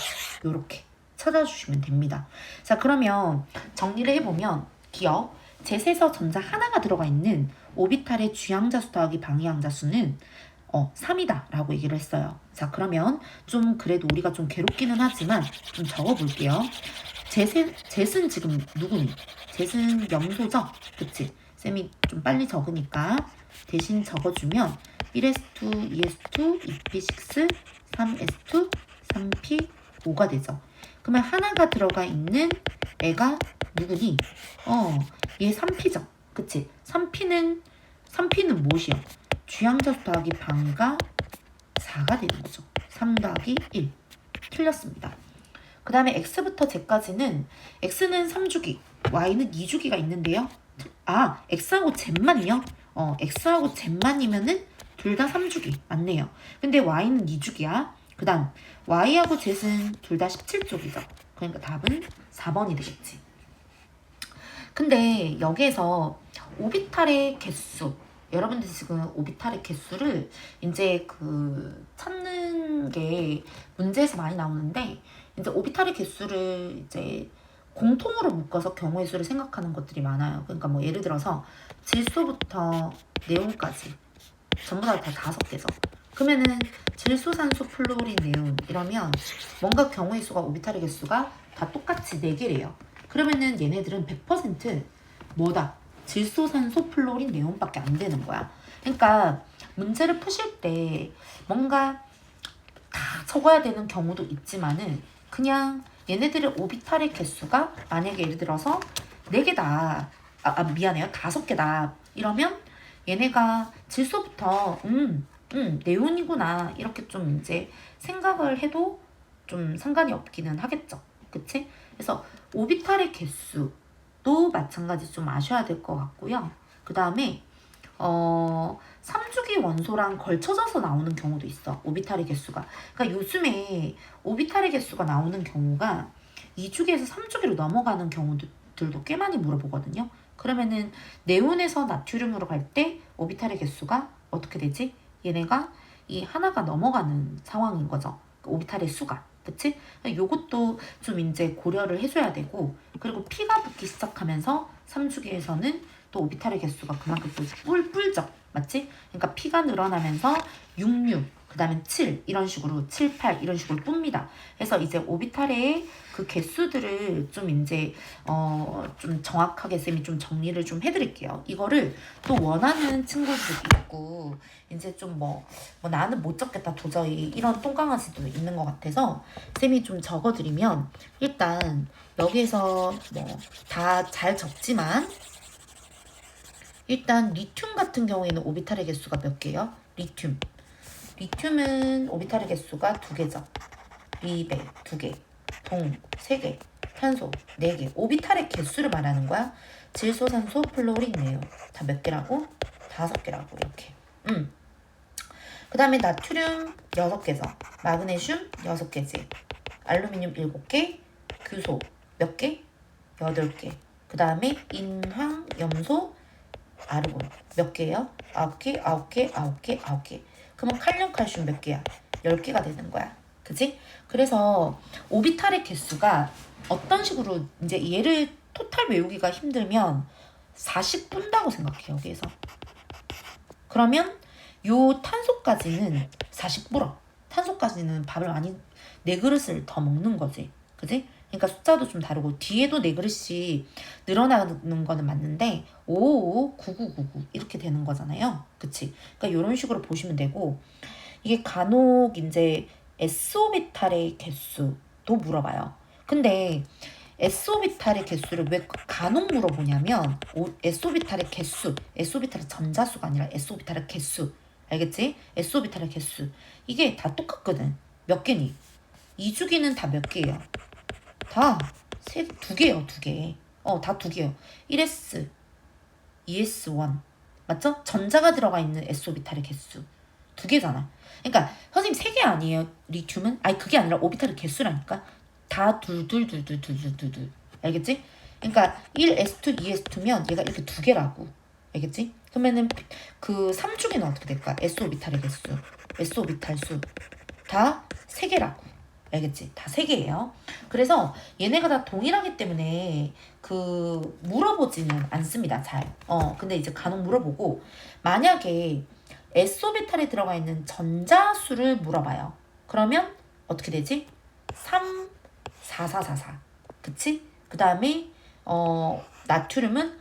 요렇게. 찾아주시면 됩니다. 자, 그러면 정리를 해보면 기억, 제3서 전자 하나가 들어가 있는 오비탈의 주양자수 더하기 방위양자수는 3이다 라고 얘기를 했어요. 자, 그러면 좀 그래도 우리가 좀 괴롭기는 하지만 좀 적어볼게요. 젯은 지금 누구니? 젯은 염소죠? 그치? 쌤이 좀 빨리 적으니까 대신 적어주면 1s2, 2s2, 2p6, 3s2, 3p, 5가 되죠. 그러면 하나가 들어가 있는 애가 누구니? 얘 3p죠. 그치? 3p는 무엇이요? 주양자수 더하기 방위가 4가 되는 거죠. 3 더하기 1. 틀렸습니다. 그 다음에 x부터 z까지는 x는 3주기, y는 2주기가 있는데요. x하고 z만요? x하고 z만이면은 둘 다 3주기. 맞네요. 근데 y는 2주기야. 그 다음 y하고 z는 둘 다 17쪽이죠. 그러니까 답은 4번이 되겠지. 근데 여기에서 오비탈의 개수, 여러분들 지금 오비탈의 개수를 이제 찾는 게 문제에서 많이 나오는데, 이제 오비탈의 개수를 이제 공통으로 묶어서 경우의 수를 생각하는 것들이 많아요. 그러니까 뭐 예를 들어서 질소부터 네온까지 전부 다 5개죠. 그러면은 질소, 산소, 플루오린, 네온 이러면 뭔가 경우의 수가 오비탈의 개수가 다 똑같이 4개래요. 그러면은 얘네들은 100% 뭐다? 질소, 산소, 플루오린, 네온밖에 안 되는 거야. 그러니까 문제를 푸실 때 뭔가 다 적어야 되는 경우도 있지만은 그냥 얘네들의 오비탈의 개수가 만약에 예를 들어서 4개다. 미안해요. 5개다. 이러면 얘네가 질소부터 네온이구나. 이렇게 좀 이제 생각을 해도 좀 상관이 없기는 하겠죠. 그치? 그래서 오비탈의 개수도 마찬가지 좀 아셔야 될 것 같고요. 그 다음에 3주기 원소랑 걸쳐져서 나오는 경우도 있어. 오비탈의 개수가. 그러니까 요즘에 오비탈의 개수가 나오는 경우가 2주기에서 3주기로 넘어가는 경우들도 꽤 많이 물어보거든요. 그러면은 네온에서 나트륨으로 갈 때 오비탈의 개수가 어떻게 되지? 얘네가 이 하나가 넘어가는 상황인 거죠. 오비탈의 수가. 그치? 요것도 좀 이제 고려를 해줘야 되고, 그리고 피가 붙기 시작하면서 3주기에서는 또 오비탈의 개수가 그만큼 또 뿔죠. 맞지? 그러니까 피가 늘어나면서 66, 그 다음에 7 이런 식으로 7, 8 이런 식으로 뿝니다. 그래서 이제 오비탈의 그 개수들을 좀 이제 좀 정확하게 쌤이 좀 정리를 좀 해드릴게요. 이거를 또 원하는 친구들이 있고 이제 좀 뭐 나는 못 적겠다 도저히 이런 똥강아지도 있는 것 같아서 쌤이 좀 적어드리면, 일단 여기에서 뭐 다 잘 적지만 일단 리튬 같은 경우에는 오비탈의 개수가 몇 개요? 리튬은 오비탈의 개수가 2개죠. 리베 2개, 동 3개, 탄소 4개. 오비탈의 개수를 말하는 거야. 질소, 산소, 플루오린, 네온 다 몇 개라고? 5개라고 이렇게. 그 다음에 나트륨 6개죠. 마그네슘 6개지. 알루미늄 7개, 규소 몇 개? 8개. 그 다음에 인황, 염소, 아르곤 몇 개예요? 9개, 9개, 9개, 9개. 그러면 칼륨, 칼슘 몇 개야? 10개가 되는 거야. 그지? 그래서 오비탈의 개수가 어떤 식으로 이제 얘를 토탈 외우기가 힘들면 40 푼다고 생각해요. 여기에서. 그러면 요 탄소까지는 40 불어. 탄소까지는 밥을 많이 4그릇을 더 먹는 거지. 그지? 그러니까 숫자도 좀 다르고 뒤에도 4그릇이 늘어나는 거는 맞는데 555, 9999 이렇게 되는 거잖아요. 그치? 그러니까 이런 식으로 보시면 되고, 이게 간혹 이제 S오비탈의 개수도 물어봐요. 근데 S오비탈의 개수를 왜 간혹 물어보냐면 S오비탈의 개수, S오비탈의 전자수가 아니라 S오비탈의 개수. 알겠지? S오비탈의 개수. 이게 다 똑같거든. 몇 개니? 2주기는 다 몇 개예요? 다 2개요. 2개. 다 2개요. 1s, 2s1. 맞죠? 전자가 들어가 있는 S오비탈의 개수 2개잖아. 그러니까 선생님 3개 아니에요? 리튬은? 아니 그게 아니라 오비탈의 개수라니까. 다 둘. 알겠지? 그러니까 1s2, 2s2면 얘가 이렇게 2개라고. 알겠지? 그러면은 그 3주기는 어떻게 될까? S오비탈의 개수, S오비탈 수 다 3개라고. 알겠지? 다 3개예요. 그래서 얘네가 다 동일하기 때문에 물어보지는 않습니다. 잘. 근데 이제 간혹 물어보고 만약에 S오비탈에 들어가 있는 전자수를 물어봐요. 그러면 어떻게 되지? 3, 4, 4, 4, 4. 그치? 그 다음에 나트륨은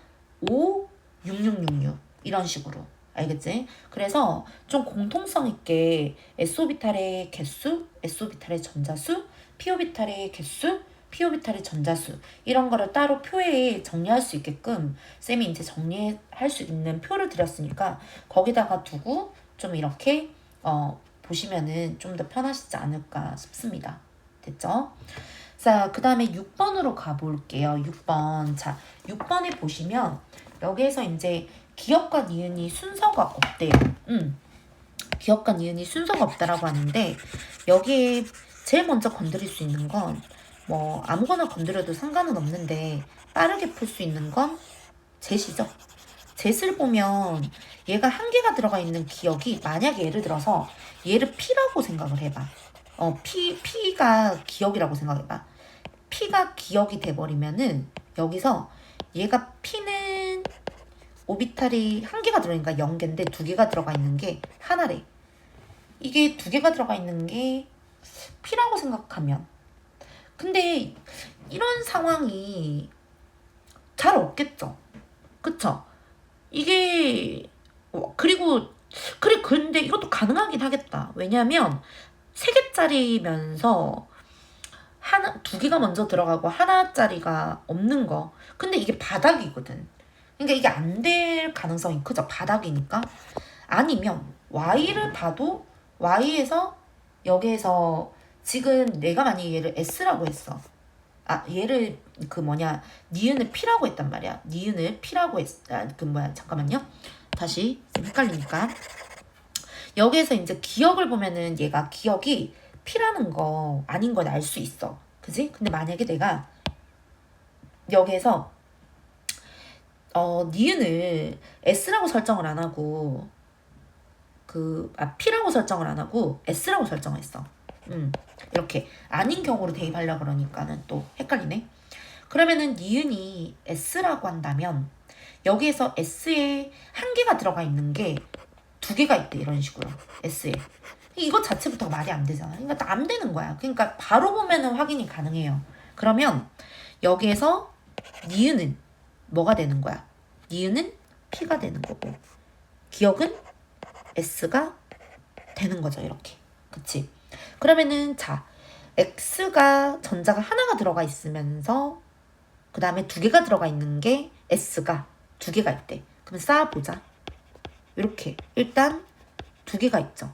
5, 6, 6, 6, 6 이런 식으로. 알겠지? 그래서 좀 공통성 있게 S오비탈의 개수, S오비탈의 전자수, P오비탈의 개수, P오비탈의 전자수 이런 거를 따로 표에 정리할 수 있게끔 쌤이 이제 정리할 수 있는 표를 드렸으니까 거기다가 두고 좀 이렇게 보시면은 좀 더 편하시지 않을까 싶습니다. 됐죠? 자, 그 다음에 6번으로 가볼게요. 6번. 자, 6번에 보시면 여기에서 이제 기억과 니은이 순서가 없대요. 기억과 니은이 순서가 없다라고 하는데 여기에 제일 먼저 건드릴 수 있는 건 뭐 아무거나 건드려도 상관은 없는데 빠르게 풀 수 있는 건 젯이죠. 젯을 보면 얘가 한 개가 들어가 있는 기억이 만약에 예를 들어서 얘를 P라고 생각을 해봐. P가 기억이라고 생각해봐. P가 기억이 돼버리면은 여기서 얘가 P는 오비탈이 한 개가 들어있으니까 0개인데 2개가 들어가 있는 게 하나래. 이게 2개가 들어가 있는 게 P라고 생각하면 근데 이런 상황이 잘 없겠죠. 그쵸? 이게 그리고 그래 근데 이것도 가능하긴 하겠다. 왜냐면 3개짜리면서 2개가 먼저 들어가고 하나짜리가 없는 거. 근데 이게 바닥이거든. 그러니까 이게 안 될 가능성이 크죠. 바닥이니까. 아니면 Y를 봐도 Y에서 여기에서 지금 내가 만약에 얘를 S라고 했어. 얘를 니은을 P라고 했단 말이야. 니은을 P라고 잠깐만요. 다시 헷갈리니까. 여기에서 이제 기억을 보면은 얘가 기억이 P라는 거 아닌 걸 알 수 있어. 그지? 근데 만약에 내가 여기에서 니은을 S라고 설정을 안 하고 P라고 설정을 안 하고 S라고 설정했어. 이렇게 아닌 경우로 대입하려고 그러니까는 또 헷갈리네. 그러면은 니은이 S라고 한다면 여기에서 S에 한 개가 들어가 있는 게 2개가 있대. 이런 식으로 S에. 이거 자체부터 말이 안 되잖아. 그러니까 안 되는 거야. 그러니까 바로 보면은 확인이 가능해요. 그러면 여기에서 니은은 뭐가 되는 거야? 니은은 P가 되는 거고 기억은 S가 되는 거죠. 이렇게. 그치? 그러면은 자 X가 전자가 하나가 들어가 있으면서 그 다음에 2개가 들어가 있는 게 S가 2개가 있대. 그럼 쌓아보자. 이렇게 일단 2개가 있죠.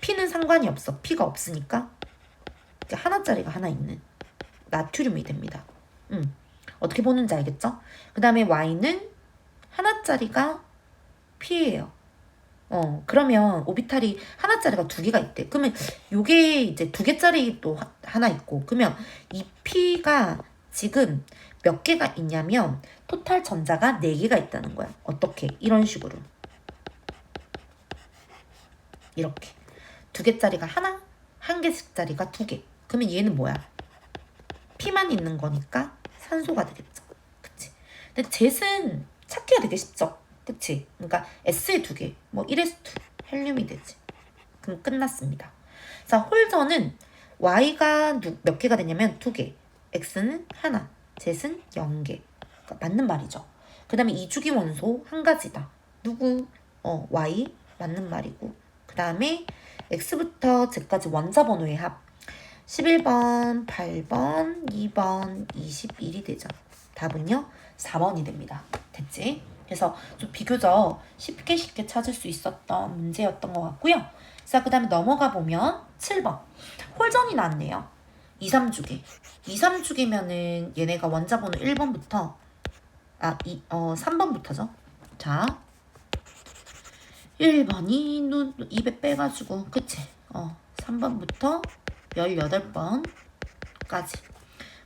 P는 상관이 없어. P가 없으니까 하나짜리가 하나 있는 나트륨이 됩니다. 어떻게 보는지 알겠죠? 그 다음에 Y는 하나짜리가 P예요. 그러면 오비탈이 하나짜리가 2개가 있대. 그러면 요게 이제 2개짜리 또 하나 있고 그러면 이 P가 지금 몇 개가 있냐면 토탈 전자가 4개가 있다는 거야. 어떻게? 이런 식으로. 이렇게. 2개짜리가 하나, 1개씩짜리가 2개. 그러면 얘는 뭐야? P만 있는 거니까 산소가 되겠죠. 그치? 근데 젯은 찾기가 되게 쉽죠. 그치? 그러니까 S에 2개, 뭐 1S2 헬륨이 되지. 그럼 끝났습니다. 자, 홀전은 Y가 몇 개가 되냐면 2개, X는 하나, Z는 0개. 그러니까 맞는 말이죠. 그 다음에 이주기 원소 한 가지다. 누구? Y 맞는 말이고 그 다음에 X부터 Z까지 원자 번호의 합 11번, 8번, 2번, 21이 되죠. 답은요 4번이 됩니다. 됐지? 그래서 좀 비교적 쉽게 찾을 수 있었던 문제였던 것 같고요. 자, 그 다음에 넘어가 보면 7번. 홀전이 나왔네요. 2, 3주기. 2, 3주기면은 얘네가 원자 번호 1번부터 3번부터죠. 자, 1번이 눈 입에 빼가지고 그치? 3번부터 18번까지.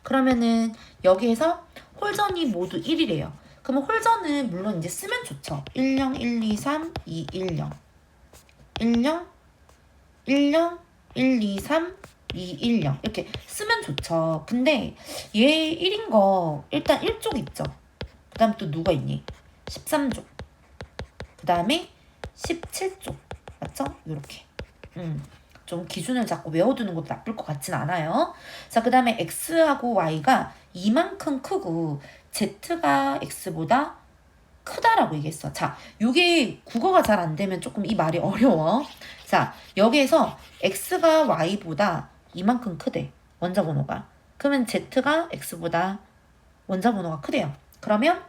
그러면은 여기에서 홀전이 모두 1이래요. 그러면 홀전은 물론 이제 쓰면 좋죠. 10, 1, 2, 3, 2, 1, 0. 1, 0, 1, 0, 1, 2, 3, 2, 1, 0 이렇게 쓰면 좋죠. 근데 얘 1인 거 일단 1쪽 있죠. 그 다음 또 누가 있니? 13쪽. 그 다음에 17쪽. 맞죠? 요렇게. 좀 기준을 잡고 외워두는 것도 나쁠 것 같진 않아요. 자, 그 다음에 x하고 y가 이만큼 크고 z가 x보다 크다라고 얘기했어. 자, 요게 국어가 잘 안 되면 조금 이 말이 어려워. 자, 여기에서 x가 y보다 이만큼 크대. 원자번호가. 그러면 z가 x보다 원자번호가 크대요. 그러면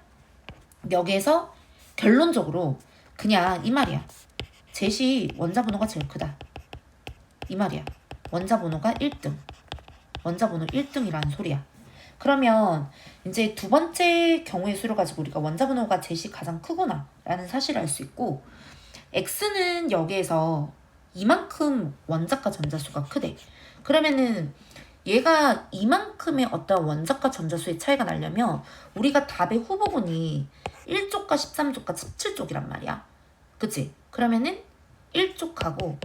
여기에서 결론적으로 그냥 이 말이야. z이 원자번호가 제일 크다. 이 말이야. 원자번호가 1등. 원자번호 1등이라는 소리야. 그러면 이제 두 번째 경우의 수를 가지고 우리가 원자번호가 z이 가장 크구나 라는 사실을 알 수 있고, x는 여기에서 이만큼 원자과 전자수가 크대. 그러면은 얘가 이만큼의 어떤 원자과 전자수의 차이가 나려면 우리가 답의 후보군이 1쪽과 13쪽과 17쪽이란 말이야. 그치? 그러면은 1쪽하고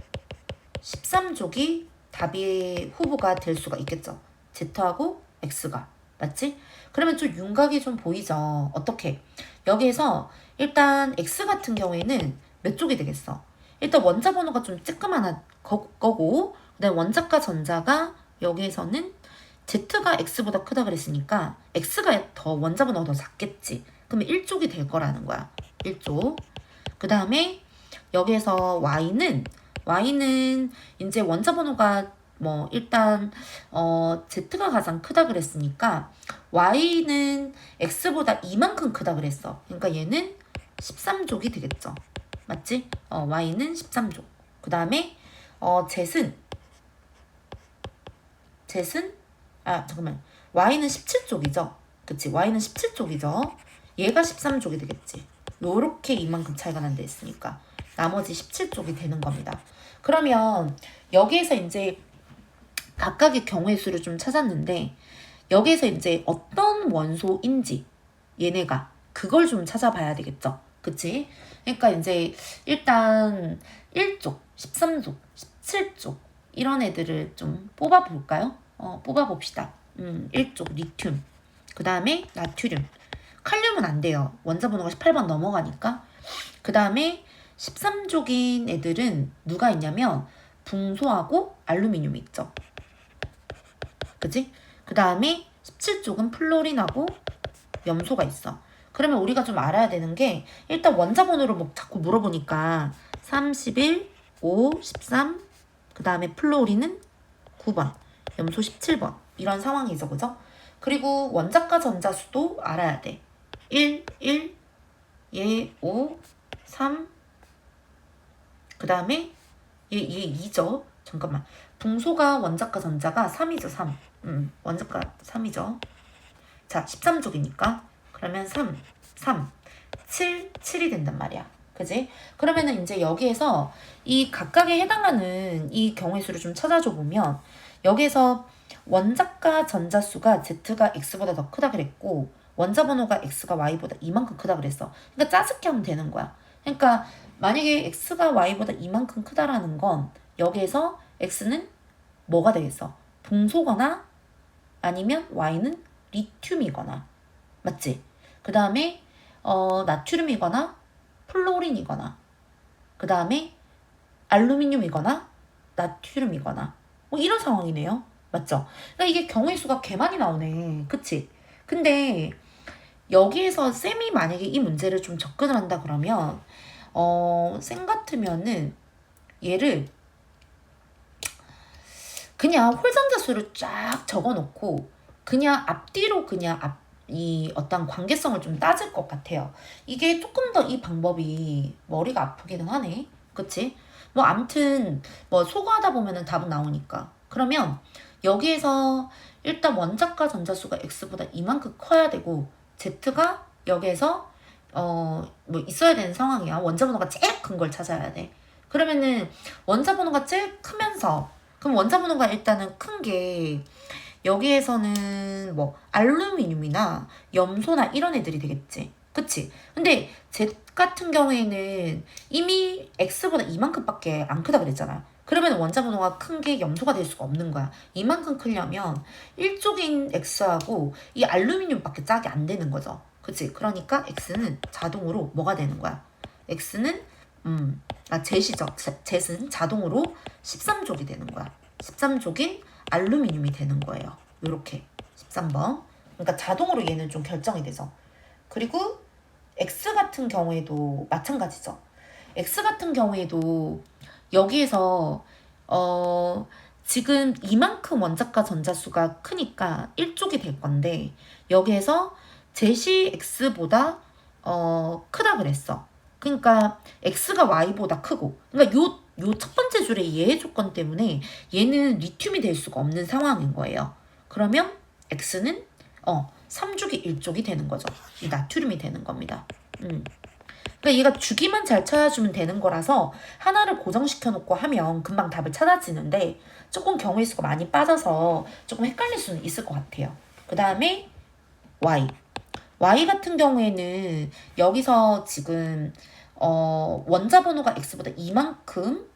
13쪽이 답의 후보가 될 수가 있겠죠. Z하고 X가. 맞지? 그러면 좀 윤곽이 좀 보이죠. 어떻게? 여기에서 일단 X 같은 경우에는 몇 쪽이 되겠어? 일단 원자 번호가 좀 쬐끄만한 거고, 그다음에 원자과 전자가 여기에서는 Z가 X보다 크다 그랬으니까 X가 더 원자 번호가 더 작겠지. 그러면 1쪽이 될 거라는 거야. 1쪽. 그 다음에 여기에서 Y는 이제 원자 번호가 뭐 일단 Z가 가장 크다 그랬으니까 Y는 X보다 이만큼 크다 그랬어. 그러니까 얘는 13족이 되겠죠. 맞지? Y는 13족. 그 다음에 Z는 잠깐만. Y는 17족이죠. 그치? Y는 17족이죠. 얘가 13족이 되겠지. 요렇게 이만큼 차이가 난다 했으니까 나머지 17족이 되는 겁니다. 그러면 여기에서 이제 각각의 경우의 수를 좀 찾았는데, 여기에서 이제 어떤 원소인지 얘네가 그걸 좀 찾아봐야 되겠죠. 그치? 그러니까 이제 일단 1쪽, 13쪽, 17쪽 이런 애들을 좀 뽑아볼까요? 뽑아봅시다. 1쪽 리튬, 그 다음에 나트륨, 칼륨은 안 돼요. 원자번호가 18번 넘어가니까. 그 다음에 13족인 애들은 누가 있냐면 붕소하고 알루미늄이 있죠. 그치? 그 다음에 17쪽은 플로린하고 염소가 있어. 그러면 우리가 좀 알아야 되는 게, 일단 원자번호를 뭐 자꾸 물어보니까 31, 5, 13, 그 다음에 플로린은 9번, 염소 17번 이런 상황이죠. 그죠? 그리고 원자과 전자수도 알아야 돼. 1, 1, 얘 5, 3, 그 다음에 얘 2죠. 잠깐만. 붕소가 원자과 전자가 3이죠. 3. 원자과 3이죠. 자, 13족이니까. 그러면 3, 7이 된단 말이야. 그지? 그러면은 이제 여기에서 이 각각에 해당하는 이 경우의 수를 좀 찾아줘 보면, 여기에서 원자과 전자수가 Z가 X보다 더 크다 그랬고, 원자 번호가 X가 Y보다 이만큼 크다 그랬어. 그러니까 짜증게 하면 되는 거야. 그러니까 만약에 X가 Y보다 이만큼 크다라는 건 여기에서 X는 뭐가 되겠어? 붕소거나 아니면 Y는 리튬이거나. 맞지? 그 다음에 나트륨이거나 플로린이거나, 그 다음에 알루미늄이거나 나트륨이거나, 뭐 이런 상황이네요. 맞죠? 그러니까 이게 경우의 수가 개 많이 나오네. 그치? 근데 여기에서 쌤이 만약에 이 문제를 좀 접근을 한다 그러면 쌤 같으면은 얘를 그냥 홀전자수를 쫙 적어놓고 그냥 앞뒤로 그냥 이 어떤 관계성을 좀 따질 것 같아요. 이게 조금 더 이 방법이 머리가 아프기는 하네. 그치? 뭐 아무튼 뭐 소거하다 보면은 답은 나오니까. 그러면 여기에서 일단 원자과 전자수가 X보다 이만큼 커야 되고, Z가 여기에서 뭐 있어야 되는 상황이야. 원자번호가 제일 큰 걸 찾아야 돼. 그러면은 원자번호가 제일 크면서, 그럼 원자번호가 일단은 큰 게 여기에서는 뭐 알루미늄이나 염소나 이런 애들이 되겠지. 그치? 근데 Z 같은 경우에는 이미 X보다 이만큼밖에 안 크다 그랬잖아. 그러면 원자번호가 큰 게 염소가 될 수가 없는 거야. 이만큼 크려면 1쪽인 X하고 이 알루미늄밖에 짝이 안 되는 거죠. 그치? 그러니까 X는 자동으로 뭐가 되는 거야? X는 젯이죠. 젯은 자동으로 13족이 되는 거야. 13족인 알루미늄이 되는 거예요. 요렇게 13번. 그러니까 자동으로 얘는 좀 결정이 되죠. 그리고 X 같은 경우에도 마찬가지죠. X 같은 경우에도 여기에서 지금 이만큼 원자과 전자수가 크니까 1족이 될 건데 여기에서 젯이 X보다 크다 그랬어. 그러니까 X가 Y보다 크고 그러니까 요 첫 번째 줄의 예외 조건 때문에 얘는 리튬이 될 수가 없는 상황인 거예요. 그러면 X는 3족이 1족이 되는 거죠. 이 나트륨이 되는 겁니다. 그러니까 얘가 주기만 잘 찾아주면 되는 거라서 하나를 고정시켜 놓고 하면 금방 답을 찾아지는데 조금 경우의 수가 많이 빠져서 조금 헷갈릴 수는 있을 것 같아요. 그 다음에 Y. Y 같은 경우에는 여기서 지금 원자 번호가 X보다 이만큼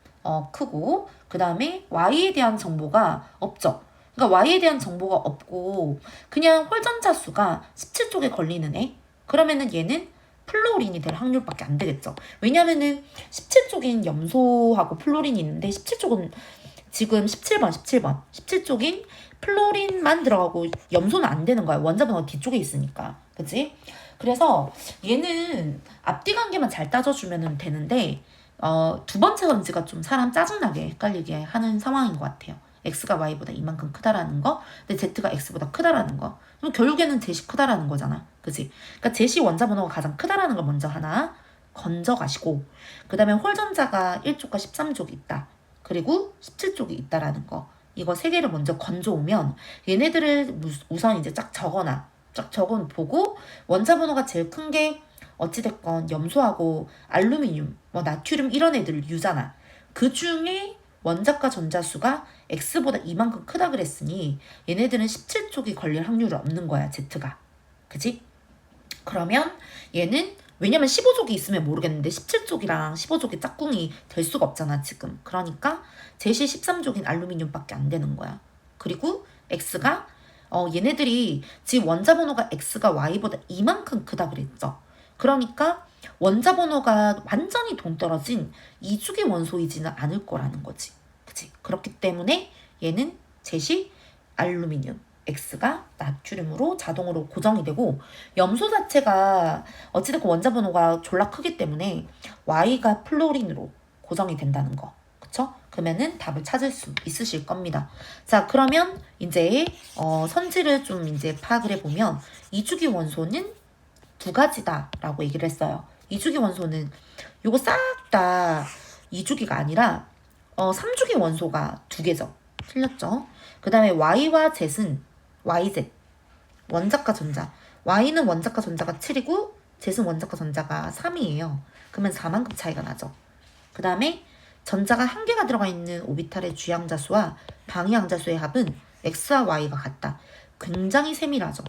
크고 그 다음에 Y에 대한 정보가 없죠. 그러니까 Y에 대한 정보가 없고 그냥 홀전자 수가 17쪽에 걸리는 애. 그러면은 얘는 플로린이 될 확률밖에 안 되겠죠. 왜냐면은 17쪽인 염소하고 플로린이 있는데 17쪽은 지금 17쪽인 플로린만 들어가고 염소는 안 되는 거야. 원자 번호가 뒤쪽에 있으니까. 그치? 그래서 얘는 앞뒤 관계만 잘 따져주면 되는데 두 번째 건지가 좀 사람 짜증나게 헷갈리게 하는 상황인 것 같아요. X가 Y보다 이만큼 크다라는 거, 근데 Z가 X보다 크다라는 거. 그럼 결국에는 젯이 크다라는 거잖아. 그치? 그러니까 젯이 원자 번호가 가장 크다라는 걸 먼저 하나 건져 가시고, 그 다음에 홀전자가 1쪽과 13쪽이 있다. 그리고 17쪽이 있다라는 거. 이거 세 개를 먼저 건져오면 얘네들을 우선 이제 쫙 적어 보고 원자 번호가 제일 큰 게 어찌됐건 염소하고 알루미늄, 뭐 나트륨 이런 애들 유잖아. 그 중에 원자과 전자수가 X보다 이만큼 크다 그랬으니 얘네들은 17쪽이 걸릴 확률이 없는 거야, Z가. 그치? 그러면 얘는 왜냐면 15쪽이 있으면 모르겠는데 17쪽이랑 15쪽이 짝꿍이 될 수가 없잖아, 지금. 그러니까 젯이 13쪽인 알루미늄밖에 안 되는 거야. 그리고 X가 얘네들이 지금 원자 번호가 X가 Y보다 이만큼 크다 그랬죠. 그러니까 원자 번호가 완전히 동떨어진 이주기 원소이지는 않을 거라는 거지. 그치? 그렇기 때문에 얘는 젯이 알루미늄, X가 나트륨으로 자동으로 고정이 되고 염소 자체가 어찌됐건 원자 번호가 졸라 크기 때문에 Y가 플로린으로 고정이 된다는 거. 그쵸? 그러면은 답을 찾을 수 있으실 겁니다. 자, 그러면 이제 선지를 좀 이제 파악을 해보면 이주기 원소는 두 가지다라고 얘기를 했어요. 이주기 원소는 요거 싹 다 이주기가 아니라 3주기 원소가 두 개죠. 틀렸죠? 그 다음에 Y와 Z은 YZ 원자과 전자. Y는 원자과 전자가 7이고 Z은 원자과 전자가 3이에요. 그러면 4만큼 차이가 나죠. 그 다음에 전자가 한 개가 들어가 있는 오비탈의 주양자 수와 방위양자 수의 합은 X와 Y가 같다. 굉장히 세밀하죠.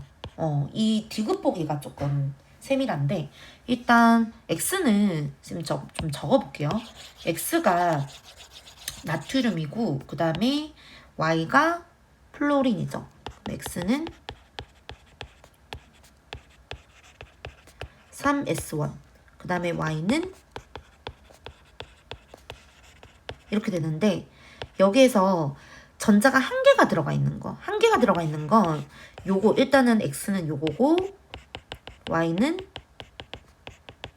이 디귿 보기가 조금 세밀한데 일단 X는 지금 좀 적어볼게요. X가 나트륨이고 그 다음에 Y가 플로린이죠. X는 3S1 그 다음에 Y는 이렇게 되는데 여기에서 전자가 한 개가 들어가 있는 거. 한 개가 들어가 있는 건 요거 일단은 X는 요거고 Y는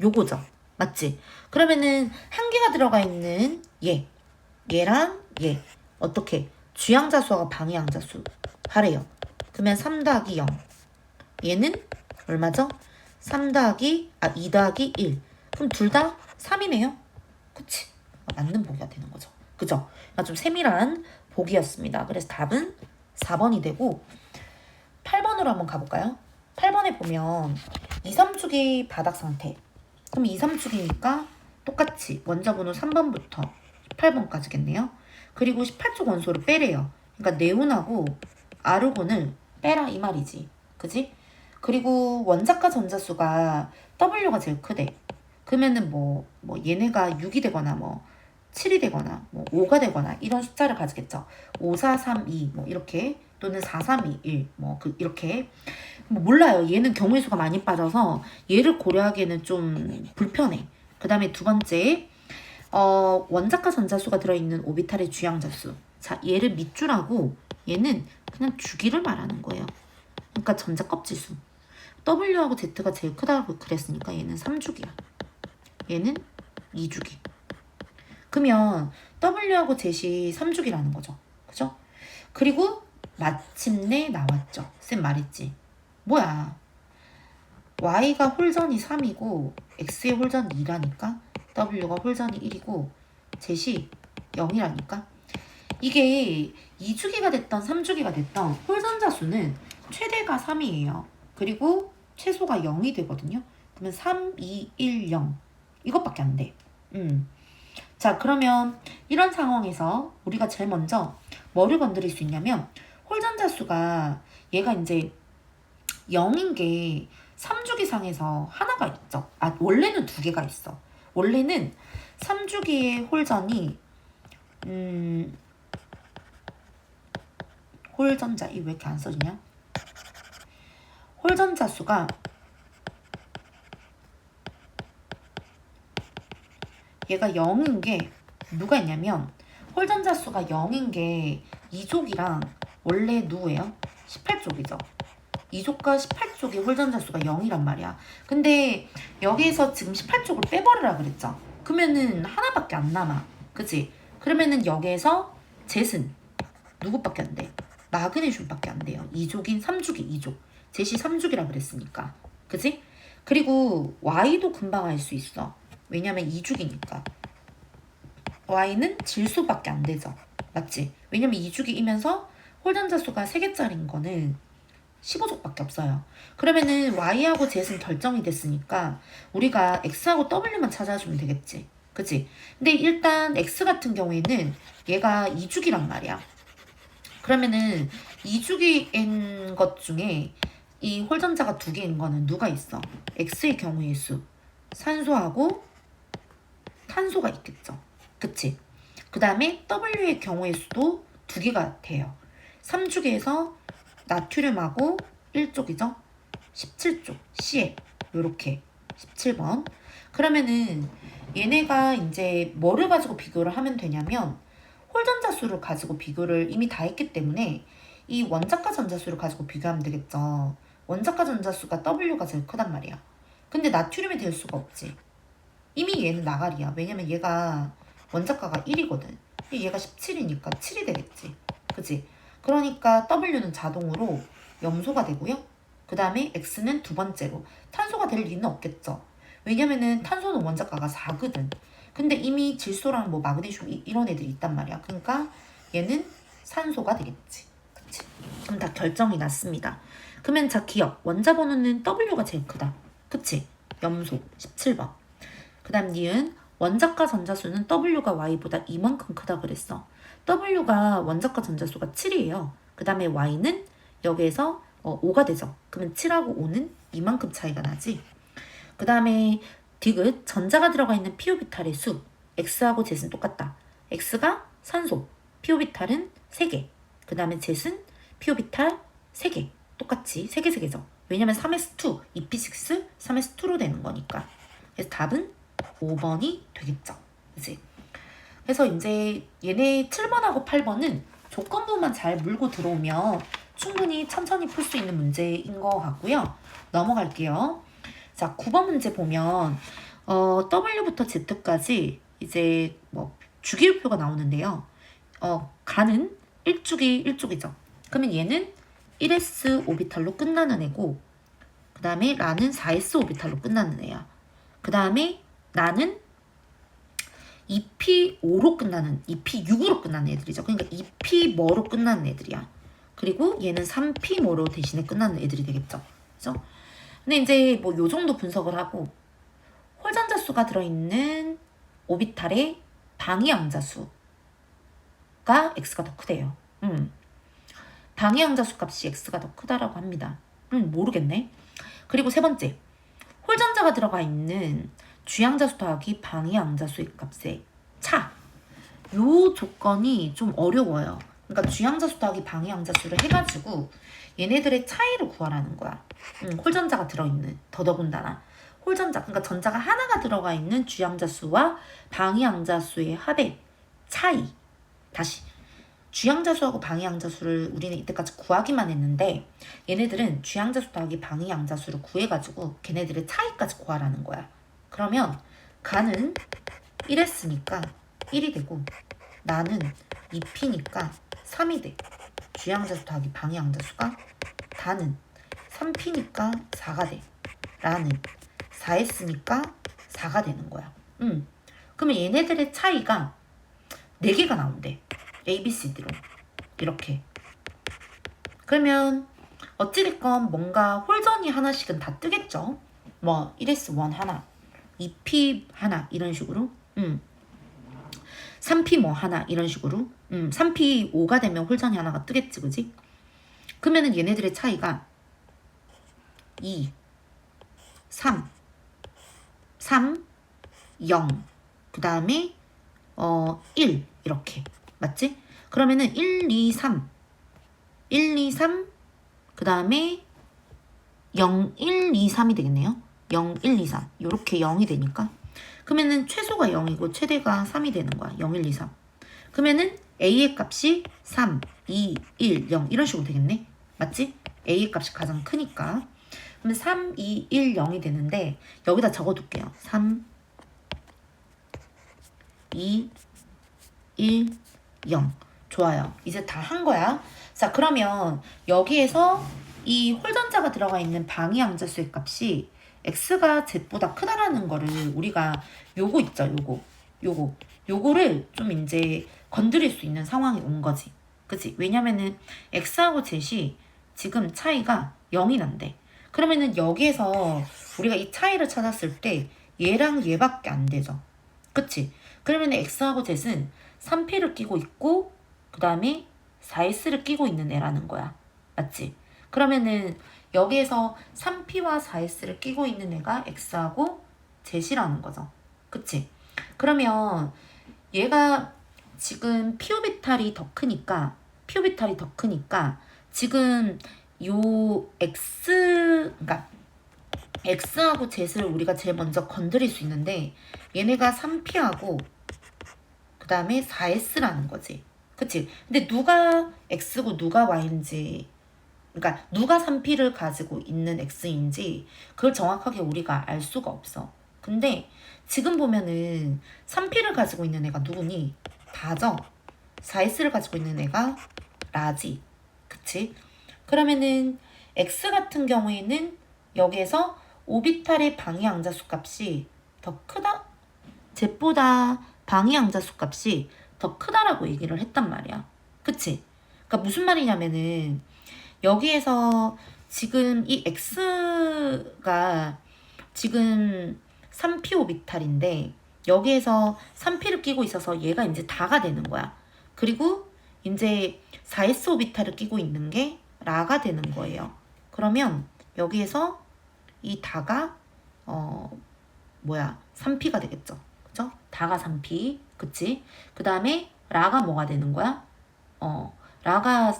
요거죠. 맞지? 그러면은 한 개가 들어가 있는 얘랑 얘 어떻게? 주양자수하고 방위양자수 하래요. 그러면 3 더하기 0 얘는 얼마죠? 2 더하기 1 그럼 둘 다 3이네요. 그치? 맞는 보기가 되는 거죠. 그죠? 그러니까 좀 세밀한 보기였습니다. 그래서 답은 4번이 되고 8번으로 한번 가볼까요? 8번에 보면 2, 3축이 바닥 상태. 그럼 2, 3축이니까 똑같이 원자 번호 3번부터 18번까지겠네요. 그리고 18쪽 원소를 빼래요. 그러니까 네온하고 아르곤을 빼라 이 말이지. 그지? 그리고 원자과 전자수가 W가 제일 크대. 그러면은 뭐 얘네가 6이 되거나 뭐 7이 되거나 뭐 5가 되거나 이런 숫자를 가지겠죠. 5, 4, 3, 2 뭐 이렇게 또는 4, 3, 2, 1 뭐 이렇게 뭐 몰라요. 얘는 경우의 수가 많이 빠져서 얘를 고려하기에는 좀 불편해. 그 다음에 두 번째 원자과 전자수가 들어있는 오비탈의 주양자수. 자, 얘를 밑줄하고 얘는 그냥 주기를 말하는 거예요. 그러니까 전자 껍질수. W하고 Z가 제일 크다고 그랬으니까 얘는 3주기야. 얘는 2주기. 그러면 W하고 Z이 3주기라는 거죠. 그죠? 그리고 마침내 나왔죠. 쌤 말했지. 뭐야. Y가 홀전이 3이고 X의 홀전이 2라니까 W가 홀전이 1이고 Z이 0이라니까 이게 2주기가 됐던 3주기가 됐던 홀전자 수는 최대가 3이에요. 그리고 최소가 0이 되거든요. 그러면 3, 2, 1, 0 이것밖에 안 돼. 자, 그러면 이런 상황에서 우리가 제일 먼저 뭐를 건드릴 수 있냐면 홀전자 수가 얘가 이제 0인 게 3주기상에서 하나가 있죠. 아, 원래는 두 개가 있어. 원래는 3주기의 홀전이 홀전자 이 왜 이렇게 안 써지냐? 홀전자 수가 얘가 0인 게 누가 있냐면 홀전자 수가 0인 게 2족이랑 원래 누구예요? 18족이죠. 2족과 18족의 홀전자 수가 0이란 말이야. 근데 여기에서 지금 18족을 빼버리라 그랬죠. 그러면은 하나밖에 안 남아. 그치? 그러면은 여기에서 젯은 누구밖에 안 돼? 마그네슘밖에 안 돼요. 2족인 3주기 2족. 젯이 3주기라 그랬으니까. 그치? 그리고 Y도 금방 알 수 있어. 왜냐면 2주기니까. Y는 질소밖에 안 되죠. 맞지? 왜냐면 2주기이면서 홀전자 수가 3개짜리인 거는 15족밖에 없어요. 그러면은 Y하고 Z은 결정이 됐으니까 우리가 X하고 W만 찾아주면 되겠지. 그치? 근데 일단 X 같은 경우에는 얘가 2주기란 말이야. 그러면은 2주기인 것 중에 이 홀전자가 2개인 거는 누가 있어? X의 경우의 수. 산소하고 탄소가 있겠죠. 그치? 그 다음에 W의 경우의 수도 2개가 돼요. 3주기에서 나트륨하고 1족이죠. 17족, CL 요렇게 17번. 그러면은 얘네가 이제 뭐를 가지고 비교를 하면 되냐면 홀전자 수를 가지고 비교를 이미 다 했기 때문에 이 원자과 전자수를 가지고 비교하면 되겠죠. 원자과 전자수가 W가 제일 크단 말이야. 근데 나트륨이 될 수가 없지. 이미 얘는 나가리야. 왜냐면 얘가 원자과가 1이거든. 얘가 17이니까 7이 되겠지. 그치? 그러니까 W는 자동으로 염소가 되고요. 그 다음에 X는 두 번째로 탄소가 될 리는 없겠죠. 왜냐면은 탄소는 원자과가 4거든. 근데 이미 질소랑 뭐 마그네슘 이런 애들이 있단 말이야. 그러니까 얘는 산소가 되겠지. 그치? 그럼 다 결정이 났습니다. 그러면 자 기억. 원자 번호는 W가 제일 크다. 그치? 염소 17번. 그 다음 니은 원자과 전자수는 W가 Y보다 이만큼 크다 그랬어. W가 원자과 전자수가 7이에요. 그 다음에 Y는 여기에서 5가 되죠. 그러면 7하고 5는 이만큼 차이가 나지. 그 다음에 디귿 전자가 들어가 있는 피오비탈의 수. X하고 Z는 똑같다. X가 산소, 피오비탈은 3개. 그 다음에 Z는 피오비탈 3개. 똑같이 3개죠. 왜냐면 3s2, EP6, 3s2로 되는 거니까. 그래서 답은 5번이 되겠죠. 그치? 그래서 이제 얘네 7번하고 8번은 조건부만 잘 물고 들어오면 충분히 천천히 풀 수 있는 문제인 것 같고요. 넘어갈게요. 자, 9번 문제 보면 W부터 Z까지 이제 뭐 주기율표가 나오는데요. 가는 1주기 1쪽이죠. 그러면 얘는 1s 오비탈로 끝나는 애고 그 다음에 라는 4s 오비탈로 끝나는 애야. 그 다음에 나는 EP5로 끝나는, EP6으로 끝나는 애들이죠. 그러니까 EP 뭐로 끝나는 애들이야. 그리고 얘는 3P 뭐로 대신에 끝나는 애들이 되겠죠. 그죠? 근데 이제 뭐 요 정도 분석을 하고 홀전자 수가 들어있는 오비탈의 방위양자 수가 X가 더 크대요. 방위양자 수 값이 X가 더 크다라고 합니다. 모르겠네. 그리고 세 번째, 홀전자가 들어가 있는 주양자수 더하기 방위양자수의 값의 차. 요 조건이 좀 어려워요. 그러니까 주양자수 더하기 방위양자수를 해가지고 얘네들의 차이를 구하라는 거야. 홀전자가 들어있는, 더더군다나 홀전자, 그러니까 전자가 하나가 들어가 있는 주양자수와 방위양자수의 합의 차이. 다시 주양자수하고 방위양자수를 우리는 이때까지 구하기만 했는데 얘네들은 주양자수 더하기 방위양자수를 구해가지고 걔네들의 차이까지 구하라는 거야. 그러면 가는 1했으니까 1이 되고 나는 2p니까 3이 돼. 주양자수 더하기 방위양자수가 다는 3p니까 4가 돼. 라는 4했으니까 4가 되는 거야. 그러면 얘네들의 차이가 4개가 나온대. A, B, C, D로. 이렇게. 그러면 어찌됐건 뭔가 홀전이 하나씩은 다 뜨겠죠. 뭐 1S1 하나, 2P 하나 이런 식으로. 3P 뭐 하나 이런 식으로. 3P 5가 되면 홀전이 하나가 뜨겠지, 그지? 그러면은 얘네들의 차이가 2, 3, 0, 그 다음에 1 이렇게. 맞지? 그러면은 1, 2, 3, 그 다음에 0, 1, 2, 3이 되겠네요. 0, 1, 2, 3 요렇게 0이 되니까 그러면은 최소가 0이고 최대가 3이 되는 거야. 0, 1, 2, 3 그러면은 A의 값이 3, 2, 1, 0 이런 식으로 되겠네. 맞지? A의 값이 가장 크니까. 그러면 3, 2, 1, 0이 되는데 여기다 적어둘게요. 3, 2, 1, 0 좋아요. 이제 다 한 거야. 자, 그러면 여기에서 이 홀전자가 들어가 있는 방위양자수의 값이 x가 z보다 크다라는 거를 우리가 요거 있죠. 요거를 좀 이제 건드릴 수 있는 상황이 온 거지. 그치? 왜냐면은 x하고 z이 지금 차이가 0이 난대. 그러면은 여기에서 우리가 이 차이를 찾았을 때 얘랑 얘밖에 안 되죠. 그치? 그러면 x하고 z는 3p를 끼고 있고 그 다음에 4s를 끼고 있는 애라는 거야. 맞지? 그러면은 여기에서 3p와 4s를 끼고 있는 애가 x하고 z이라는 거죠. 그치? 그러면 얘가 지금 피오비탈이 더 크니까 지금 요 그러니까 x하고 z를 우리가 제일 먼저 건드릴 수 있는데 얘네가 3p하고 그 다음에 4s라는 거지. 그치? 근데 누가 x고 누가 y인지, 그러니까 누가 3p를 가지고 있는 x인지 그걸 정확하게 우리가 알 수가 없어. 근데 지금 보면은 3p를 가지고 있는 애가 누구니? 다죠? 4s를 가지고 있는 애가 라지. 그치? 그러면은 x 같은 경우에는 여기에서 오비탈의 방위양자수 값이 더 크다? z보다 방위양자수 값이 더 크다라고 얘기를 했단 말이야. 그치? 그러니까 무슨 말이냐면은 여기에서 지금 이 x가 지금 3p 오비탈인데 여기에서 3p를 끼고 있어서 얘가 이제 다가 되는 거야. 그리고 이제 4s 오비탈을 끼고 있는 게 라가 되는 거예요. 그러면 여기에서 이 다가 3p가 되겠죠. 그죠? 다가 3p. 그치? 그 다음에 라가 뭐가 되는 거야? 라가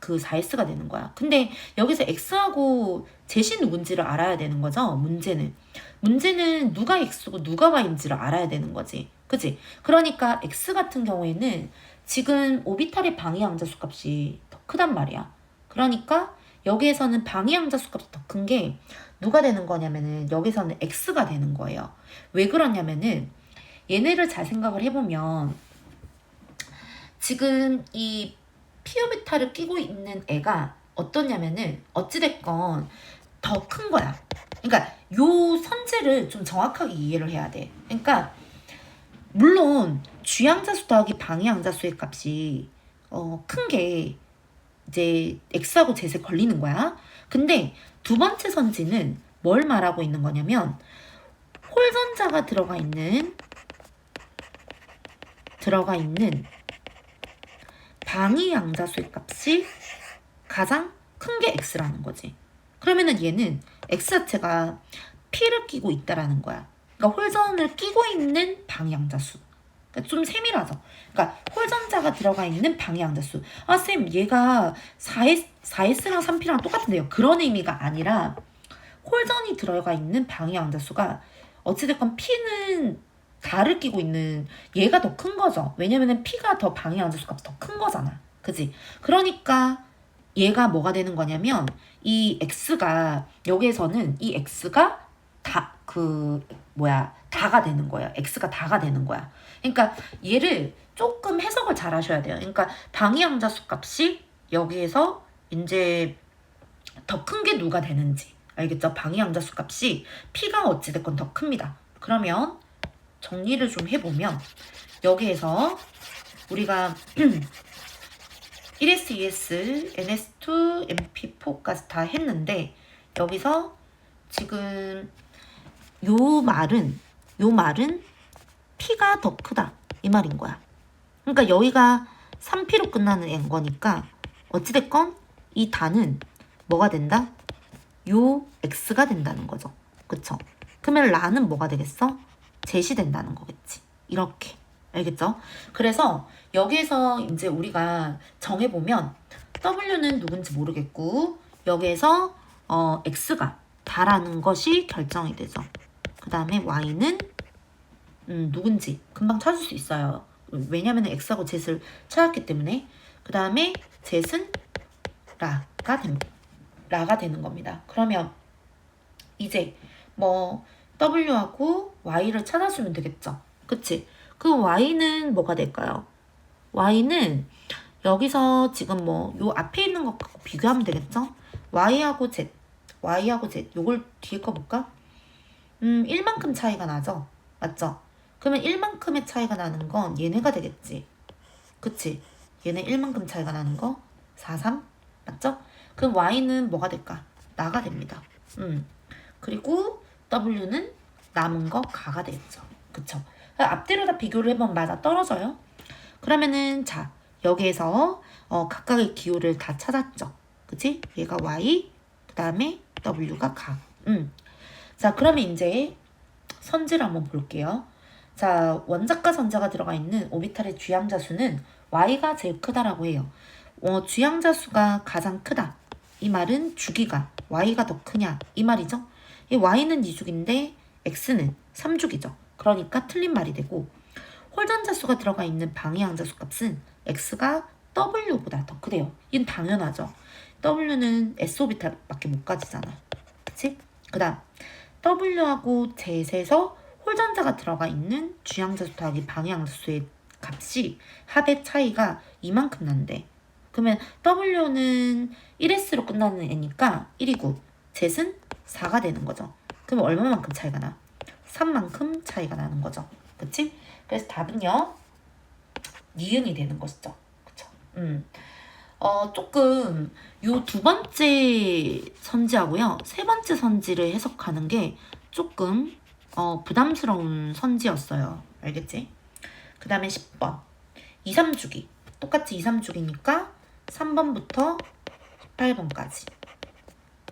4s가 되는 거야. 근데 여기서 x하고 z이 누군지를 알아야 되는 거죠. 문제는 누가 x고 누가 y인지를 알아야 되는 거지. 그치? 그러니까 x 같은 경우에는 지금 오비탈의 방위양자수 값이 더 크단 말이야. 그러니까 여기에서는 방위양자수 값이 더 큰 게 누가 되는 거냐면은 여기서는 x가 되는 거예요. 왜 그러냐면은 얘네를 잘 생각을 해보면 지금 이 피오비타를 끼고 있는 애가 어떠냐면은 어찌됐건 더 큰 거야. 그러니까 요 선제를 좀 정확하게 이해를 해야 돼. 그러니까 물론 주양자수 더하기 방위양자수의 값이 큰 게 이제 x하고 z에 걸리는 거야. 근데 두 번째 선지는 뭘 말하고 있는 거냐면 홀전자가 들어가 있는 방위양자수의 값이 가장 큰 게 x라는 거지. 그러면은 얘는 x 자체가 p를 끼고 있다라는 거야. 그러니까 홀전을 끼고 있는 방위양자수. 그러니까 좀 세밀하죠. 그러니까 홀전자가 들어가 있는 방해양자수. 아, 쌤, 얘가 4S랑 3P랑 똑같은데요. 그런 의미가 아니라 홀전이 들어가 있는 방해양자수가 어찌됐건 P는 달을 끼고 있는 얘가 더 큰 거죠. 왜냐면은 P가 더 방해양자수가 더 큰 거잖아. 그지? 그러니까 얘가 뭐가 되는 거냐면 이 X가 여기에서는 이 X가 다가 되는 거야. X가 다가 되는 거야. 그러니까 얘를 조금 해석을 잘 하셔야 돼요. 그러니까 방위양자수 값이 여기에서 이제 더 큰 게 누가 되는지 알겠죠? 방위양자수 값이 P가 어찌됐건 더 큽니다. 그러면 정리를 좀 해보면 여기에서 우리가 1S, 2S, NS2, MP4까지 다 했는데 여기서 지금 요 말은 P가 더 크다 이 말인 거야. 그러니까 여기가 3P로 끝나는 N 거니까 어찌됐건 이 단은 뭐가 된다? 요 X가 된다는 거죠. 그쵸? 그러면 라는 뭐가 되겠어? 셋이 된다는 거겠지. 이렇게. 알겠죠? 그래서 여기에서 이제 우리가 정해보면 W는 누군지 모르겠고 여기에서 X가 다라는 것이 결정이 되죠. 그 다음에 Y는 누군지 금방 찾을 수 있어요. 왜냐면 X하고 Z를 찾았기 때문에. 그 다음에 Z는 라가 되는 겁니다. 그러면 이제 뭐 W하고 Y를 찾아주면 되겠죠. 그치? 그 Y는 뭐가 될까요? Y는 여기서 지금 뭐 요 앞에 있는 것 갖고 비교하면 되겠죠? Y하고 Z 요걸 뒤에 거 볼까? 1만큼 차이가 나죠? 맞죠? 그러면 1만큼의 차이가 나는 건 얘네가 되겠지. 그치? 얘네 1만큼 차이가 나는 거 4, 3 맞죠? 그럼 Y는 뭐가 될까? 나가 됩니다. 그리고 W는 남은 거 가가 되겠죠. 그쵸? 앞뒤로 다 비교를 해보면 맞아 떨어져요. 그러면은 자 여기에서 각각의 기호를 다 찾았죠. 그치? 얘가 Y 그 다음에 W가 각. 자 그러면 이제 선지를 한번 볼게요. 자 원자과 전자가 들어가 있는 오비탈의 주양자수는 Y가 제일 크다라고 해요. 주양자수가 가장 크다. 이 말은 주기가 Y가 더 크냐 이 말이죠. 이 Y는 2주기인데 X는 3주기죠. 그러니까 틀린 말이 되고 홀전자수가 들어가 있는 방위양자수 값은 X가 W보다 더 크대요. 이건 당연하죠. W는 S오비탈밖에 못 가지잖아. 그치? 그 다음 W하고 Z에서 홀전자가 들어가 있는 주양자수 더하기 방위양자수의 값이 합의 차이가 이만큼 난대. 그러면 W는 1S로 끝나는 애니까 1이고 Z는 4가 되는 거죠. 그럼 얼마만큼 차이가 나? 3만큼 차이가 나는 거죠. 그치? 그래서 답은요. 니은이 되는 것이죠. 그쵸? 조금 요 두 번째 선지하고요. 세 번째 선지를 해석하는 게 조금 부담스러운 선지였어요. 알겠지? 그 다음에 10번 2, 3주기 똑같이 2, 3주기니까 3번부터 18번까지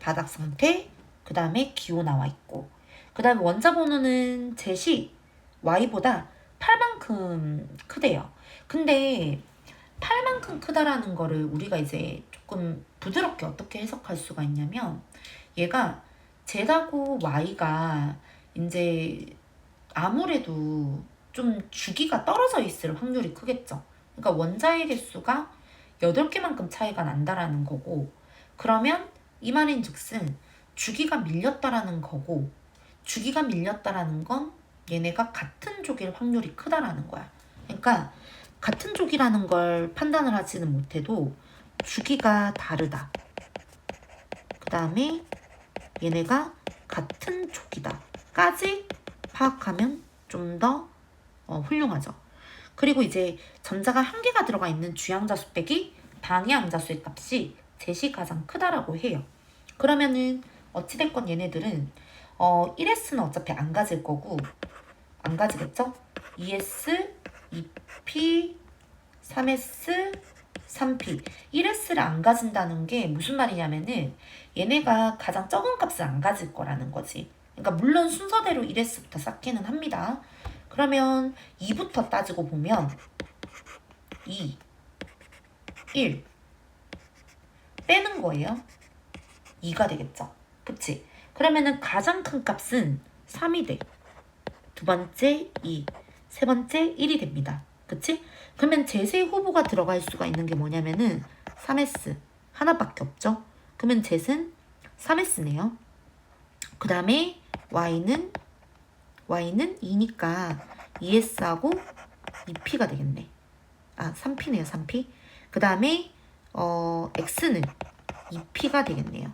바닥 상태 그 다음에 기호 나와 있고 그 다음에 원자 번호는 Z이 Y보다 8만큼 크대요. 근데 8만큼 크다라는 거를 우리가 이제 조금 부드럽게 어떻게 해석할 수가 있냐면 얘가 Z하고 Y가 이제 아무래도 좀 주기가 떨어져 있을 확률이 크겠죠. 그러니까 원자의 개수가 8개만큼 차이가 난다라는 거고 그러면 이 말인 즉슨 주기가 밀렸다라는 거고 주기가 밀렸다라는 건 얘네가 같은 족일 확률이 크다라는 거야. 그러니까 같은 족이라는 걸 판단을 하지는 못해도 주기가 다르다. 그 다음에 얘네가 같은 족이다. 까지 파악하면 좀 더 훌륭하죠. 그리고 이제 전자가 한 개가 들어가 있는 주양자수 빼기 방해양자수의 값이 Z이 가장 크다라고 해요. 그러면은 어찌됐건 얘네들은 1S는 어차피 안 가질 거고 안 가지겠죠? 2S, 2P, 3S, 3P 1S를 안 가진다는 게 무슨 말이냐면은 얘네가 가장 적은 값을 안 가질 거라는 거지. 그러니까 물론 순서대로 1S부터 쌓기는 합니다. 그러면 2부터 따지고 보면 2, 1 빼는 거예요. 2가 되겠죠. 그치? 그러면은 가장 큰 값은 3이 돼. 두 번째 2, 세 번째 1이 됩니다. 그치? 그러면 제세 후보가 들어갈 수가 있는 게 뭐냐면은 3s 하나밖에 없죠. 그러면 zet은 3s네요. 그 다음에 y는 2니까 2s하고 2p가 되겠네. 아 3p네요. 3p. 그 다음에 x는 2p가 되겠네요.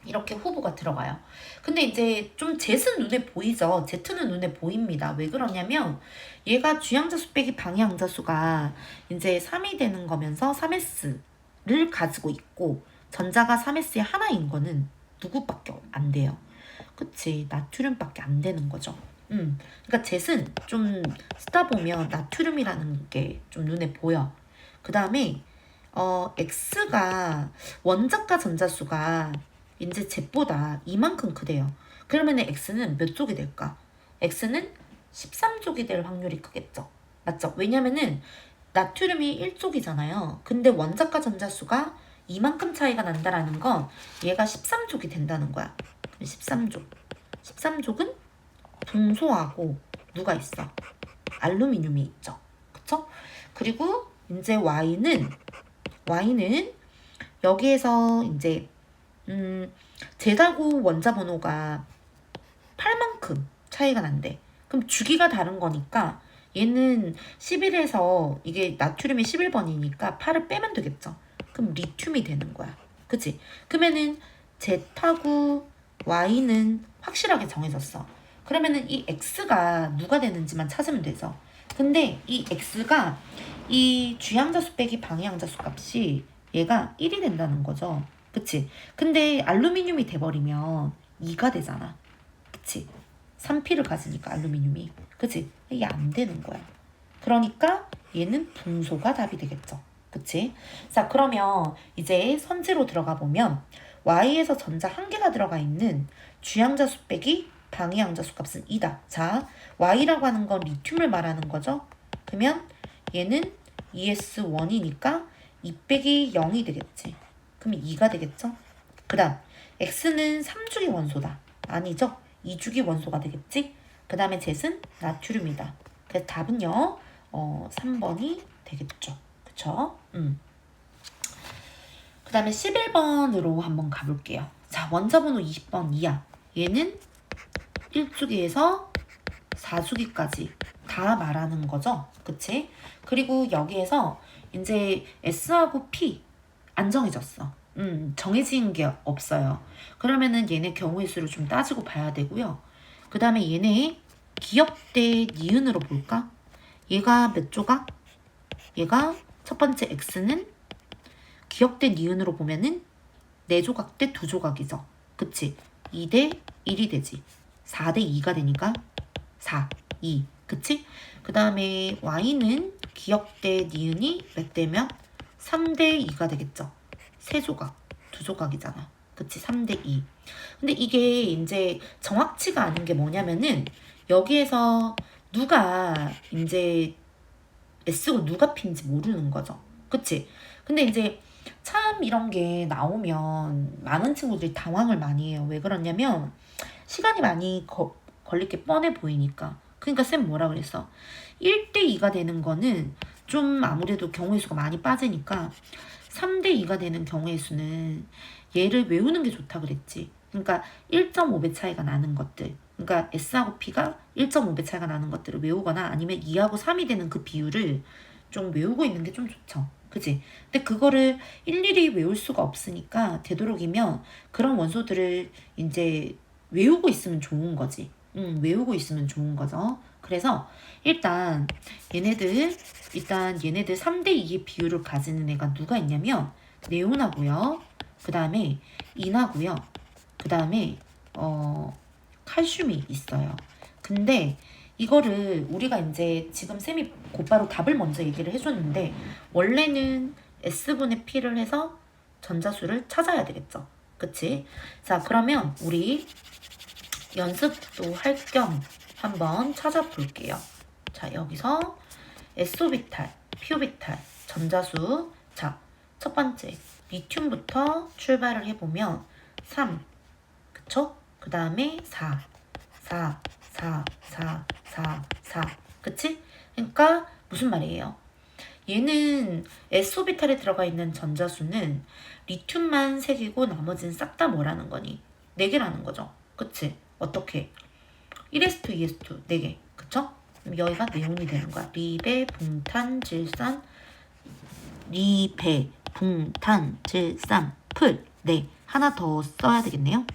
이렇게 후보가 들어가요. 근데 이제 좀 zet은 눈에 보이죠. z는 눈에 보입니다. 왜 그러냐면 얘가 주양자수 빼기 방향자수가 이제 3이 되는 거면서 3s를 가지고 있고 전자가 3s의 하나인 거는 누구밖에 안 돼요. 그치? 나트륨밖에 안 되는 거죠. 그러니까 zet은 좀 쓰다 보면 나트륨이라는 게 좀 눈에 보여. 그 다음에 x가 원자가 전자수가 이제 zet보다 이만큼 크대요. 그러면 x는 몇 쪽이 될까? x는 13쪽이 될 확률이 크겠죠. 맞죠? 왜냐면은 나트륨이 1쪽이잖아요. 근데 원자가 전자수가 이만큼 차이가 난다라는 건 얘가 13쪽이 된다는 거야. 13쪽. 13쪽은 붕소하고 누가 있어? 알루미늄이 있죠. 그쵸? 그리고 이제 y는 여기에서 이제 zet하고 원자 번호가 8만큼 차이가 난대. 그럼 주기가 다른 거니까 얘는 11에서 이게 나트륨이 11번이니까 8을 빼면 되겠죠. 그럼 리튬이 되는 거야. 그치? 그러면은 zet하고 y는 확실하게 정해졌어. 그러면은 이 x가 누가 되는지만 찾으면 되죠. 근데 이 x가 이 주양자수 빼기 방향자수 값이 얘가 1이 된다는 거죠. 그치? 근데 알루미늄이 돼버리면 2가 되잖아. 그치? 3p를 가지니까 알루미늄이. 그치? 이게 안 되는 거야. 그러니까 얘는 붕소가 답이 되겠죠. 그치? 자, 그러면 이제 선지로 들어가 보면 y에서 전자 한 개가 들어가 있는 주양자수 빼기 방위양자수 값은 2다. 자, y라고 하는 건 리튬을 말하는 거죠. 그러면 얘는 ES1이니까 2 빼기 0이 되겠지. 그럼 2가 되겠죠? 그 다음 x는 3주기 원소다. 아니죠? 2주기 원소가 되겠지? 그 다음에 zet은 나트륨이다. 그래서 답은요 3번이 되겠죠. 그쵸? 그 다음에 11번으로 한번 가볼게요. 자, 원자번호 20번 이하. 얘는 1주기에서 4주기까지 다 말하는 거죠. 그치? 그리고 여기에서 이제 S하고 P 안 정해졌어. 정해진 게 없어요. 그러면은 얘네 경우의 수를 좀 따지고 봐야 되고요. 그 다음에 얘네 기역대 니은으로 볼까? 얘가 몇 조각? 얘가 첫 번째 X는 기역대 니은으로 보면은 4조각 대 2조각이죠. 그치? 2대 1이 되지. 4대 2가 되니까 4, 2. 그치? 그 다음에 Y는 기역대 니은이 몇 대면 3대 2가 되겠죠. 3조각, 2조각이잖아. 그치? 3대 2. 근데 이게 이제 정확치가 않은 게 뭐냐면은 여기에서 누가 이제 S고 누가 P인지 모르는 거죠. 그치? 근데 이제 참 이런 게 나오면 많은 친구들이 당황을 많이 해요. 왜 그러냐면 시간이 많이 걸릴 게 뻔해 보이니까. 그러니까 쌤 뭐라 그랬어? 1대 2가 되는 거는 좀 아무래도 경우의 수가 많이 빠지니까 3대 2가 되는 경우의 수는 얘를 외우는 게 좋다 그랬지. 그러니까 1.5배 차이가 나는 것들. 그러니까 S하고 P가 1.5배 차이가 나는 것들을 외우거나 아니면 2하고 3이 되는 그 비율을 좀 외우고 있는 게 좀 좋죠. 그치? 근데 그거를 일일이 외울 수가 없으니까 되도록이면 그런 원소들을 이제 외우고 있으면 좋은 거지. 외우고 있으면 좋은 거죠. 그래서 일단 얘네들 3대 2의 비율을 가지는 애가 누가 있냐면 네온하고요. 그 다음에 인하고요. 그 다음에 칼슘이 있어요. 근데 이거를 우리가 이제 지금 쌤이 곧바로 답을 먼저 얘기를 해줬는데 원래는 S분의 P를 해서 전자수를 찾아야 되겠죠. 그치? 자, 그러면 우리 연습도 할 겸 한번 찾아볼게요. 자, 여기서 S오비탈, P오비탈, 전자수. 자, 첫 번째 리튬부터 출발을 해보면 3, 그쵸? 그 다음에 4, 4, 4, 4, 4, 4, 그치? 그러니까 무슨 말이에요? 얘는 S오비탈에 들어가 있는 전자수는 리튬만 3개고 나머지는 싹 다 뭐라는 거니? 4개라는 거죠. 그치? 어떻게? 1s2, 2s2, 4개. 그쵸? 그럼 여기가 네온이 되는 거야. 리베, 붕탄, 질산, 리베, 붕탄, 질산, 풀. 네. 하나 더 써야 되겠네요.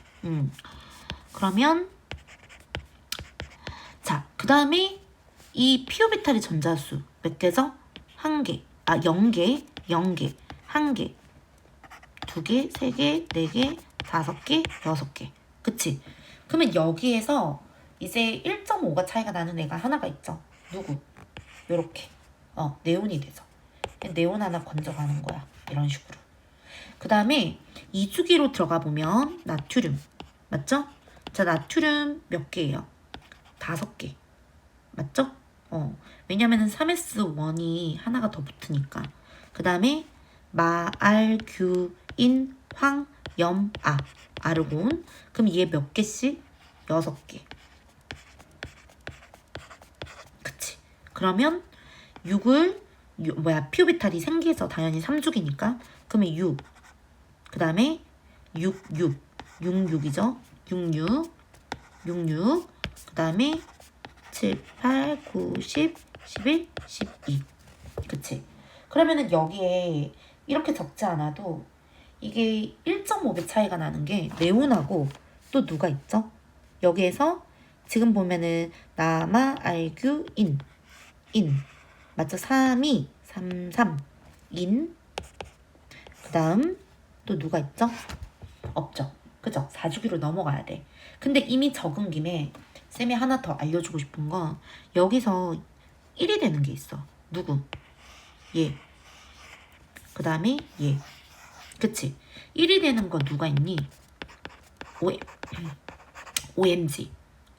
그러면 자, 그 다음에 이 피오비탈의 전자수 몇 개죠? 1개. 0개, 0개, 1개, 2개, 3개, 4개, 5개, 6개. 그치? 그러면 여기에서 이제 1.5가 차이가 나는 애가 하나가 있죠. 누구? 요렇게. 네온이 되죠. 네온 하나 건져가는 거야. 이런 식으로. 그 다음에 2주기로 들어가 보면 나트륨. 맞죠? 자, 나트륨 몇 개예요? 5개. 맞죠? 왜냐면은 3s1이 하나가 더 붙으니까. 그 다음에 마알규인, 황, 염, 아르곤. 그럼 얘 몇 개씩? 6개. 그치? 그러면 6을 피오비탈이 생기해서 당연히 3주기니까. 그러면 6. 그 다음에 66이죠. 66. 그 다음에 7, 8, 9, 10, 11, 12. 그치? 그러면은 여기에 이렇게 적지 않아도 이게 1.5배 차이가 나는 게 네온하고 또 누가 있죠? 여기에서 지금 보면은 나마, 알규, 인. 맞죠? 3, 3, 인. 그 다음 또 누가 있죠? 없죠. 그죠? 4주기로 넘어가야 돼. 근데 이미 적은 김에 쌤이 하나 더 알려주고 싶은 건 여기서 1이 되는 게 있어. 누구? 얘. 그 다음에 얘. 그치? 1이 되는 거 누가 있니? OMG.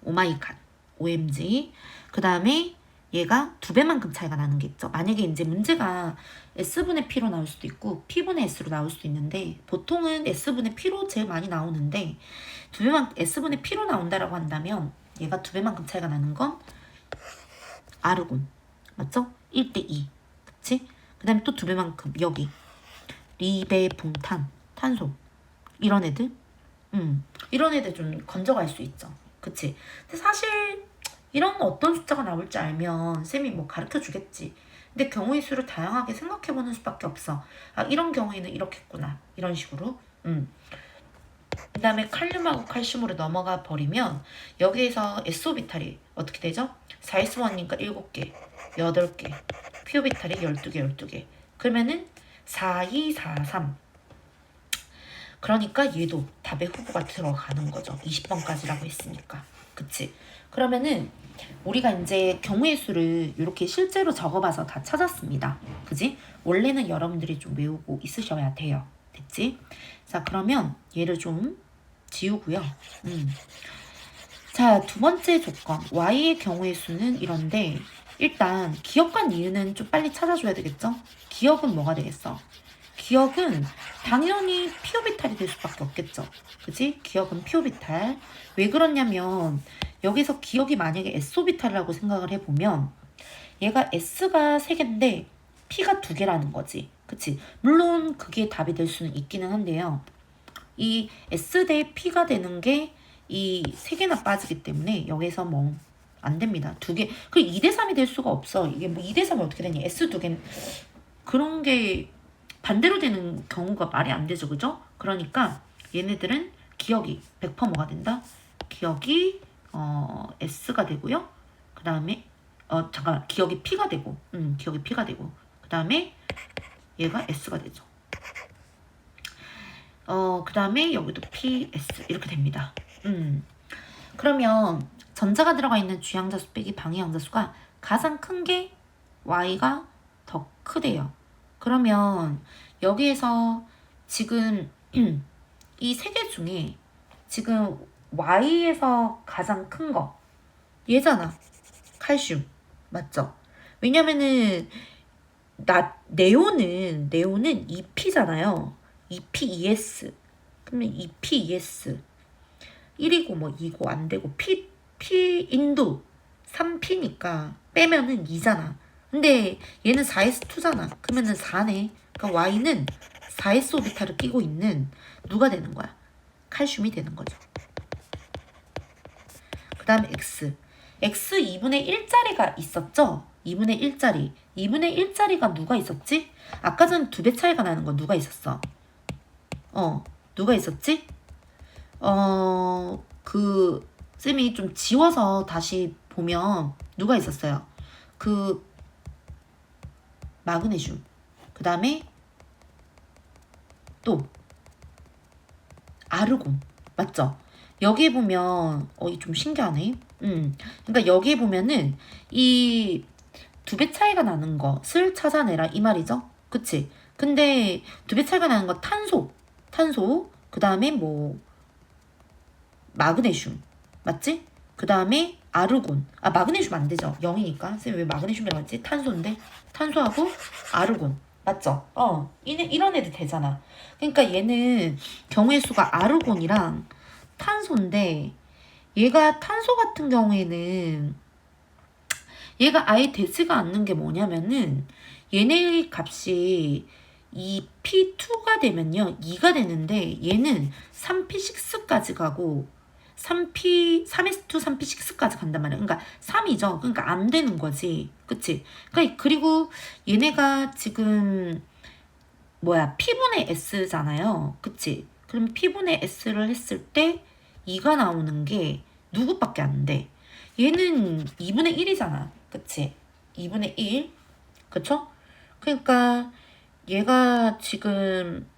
오마이갓. OMG. 그 다음에 얘가 2배만큼 차이가 나는 게 있죠. 만약에 이제 문제가 S분의 P로 나올 수도 있고 P분의 S로 나올 수도 있는데 보통은 S분의 P로 제일 많이 나오는데 S분의 P로 나온다라고 한다면 얘가 2배만큼 차이가 나는 건 아르곤. 맞죠? 1대2. 그치? 그 다음에 또 2배만큼 여기 리베붕탄, 탄소. 이런 애들. 이런 애들 좀 건져갈 수 있죠. 그치? 근데 사실 이런 어떤 숫자가 나올지 알면 쌤이 뭐 가르쳐 주겠지. 근데 경우의 수를 다양하게 생각해보는 수밖에 없어. 이런 경우에는 이렇겠구나. 이런 식으로. 그 다음에 칼륨하고 칼슘으로 넘어가 버리면 여기에서 S오비탈이 어떻게 되죠? 4S1이니까 7개, 8개, P오비탈이 12개, 12개. 그러면은 4, 2, 4, 3. 그러니까 얘도 답의 후보가 들어가는 거죠. 20번까지라고 했으니까. 그치? 그러면은 우리가 이제 경우의 수를 이렇게 실제로 적어봐서 다 찾았습니다. 그지? 원래는 여러분들이 좀 외우고 있으셔야 돼요. 됐지? 자, 그러면 얘를 좀 지우고요. 자, 2번째 조건. Y의 경우의 수는 이런데 일단 기억과 니은은 좀 빨리 찾아줘야 되겠죠? 기억은 뭐가 되겠어? 기억은 당연히 피오비탈이 될 수밖에 없겠죠. 그지? 기억은 피오비탈. 왜 그러냐면 여기서 기억이 만약에 S오비탈이라고 생각을 해보면 얘가 S가 3개인데 P가 2개라는 거지. 그치? 물론 그게 답이 될 수는 있기는 한데요. 이 S 대 P가 되는 게 이 3개나 빠지기 때문에 여기서 뭐 안 됩니다. 2개. 그 2대 3이 될 수가 없어. 이게 뭐 2대 3이 어떻게 되니? S 2개. 그런 게 반대로 되는 경우가 말이 안 되죠. 그죠? 그러니까 얘네들은 기억이 100% 뭐가 된다? 기억이 S가 되고요. 그 다음에 잠깐 기억이 P가 되고 기억이 P가 되고 그 다음에 얘가 S가 되죠. 그 다음에 여기도 PS 이렇게 됩니다. 그러면 전자가 들어가 있는 주양자수 빼기 방위양자수가 가장 큰 게 Y가 더 크대요. 그러면 여기에서 지금 이 3개 중에 지금 Y에서 가장 큰 거 얘잖아. 칼슘. 맞죠? 왜냐면은 네오는 EP잖아요. EPES. 그러면 EPES 1이고 뭐 2고 안 되고 P 인도 3P니까 빼면은 2잖아. 근데 얘는 4s2잖아. 그러면은 4네. 그러니까 Y는 4s 오비탈을 끼고 있는 누가 되는 거야? 칼슘이 되는 거죠. 그 다음에 X 2분의 1짜리가 있었죠? 2분의 1짜리. 2분의 1짜리가 누가 있었지? 아까 전 2배 차이가 나는 건 누가 있었어? 누가 있었지? 쌤이 좀 지워서 다시 보면 누가 있었어요? 그 마그네슘. 그 다음에 또 아르곤. 맞죠? 여기에 보면 이 좀 신기하네. 그러니까 여기에 보면은 이 2배 차이가 나는 것을 찾아내라 이 말이죠. 그치? 근데 2배 차이가 나는 거 탄소. 그 다음에 뭐 마그네슘. 맞지? 그 다음에 아르곤. 마그네슘 안 되죠. 0이니까. 쌤 왜 마그네슘이라고 했지? 탄소인데. 탄소하고 아르곤. 맞죠? 이런 애들 되잖아. 그러니까 얘는 경우의 수가 아르곤이랑 탄소인데 얘가 탄소 같은 경우에는 얘가 아예 되지가 않는 게 뭐냐면은 얘네의 값이 이 P2가 되면요 2가 되는데 얘는 3P6까지 가고 3S2, 3P6까지 간단 말이야. 그러니까 3이죠. 그러니까 안 되는 거지. 그치? 그러니까 그리고 얘네가 지금 P분의 S잖아요. 그치? 그럼 P분의 S를 했을 때 2가 나오는 게 누구밖에 안 돼? 얘는 2분의 1이잖아. 그치? 2분의 1. 그쵸? 그러니까 얘가 지금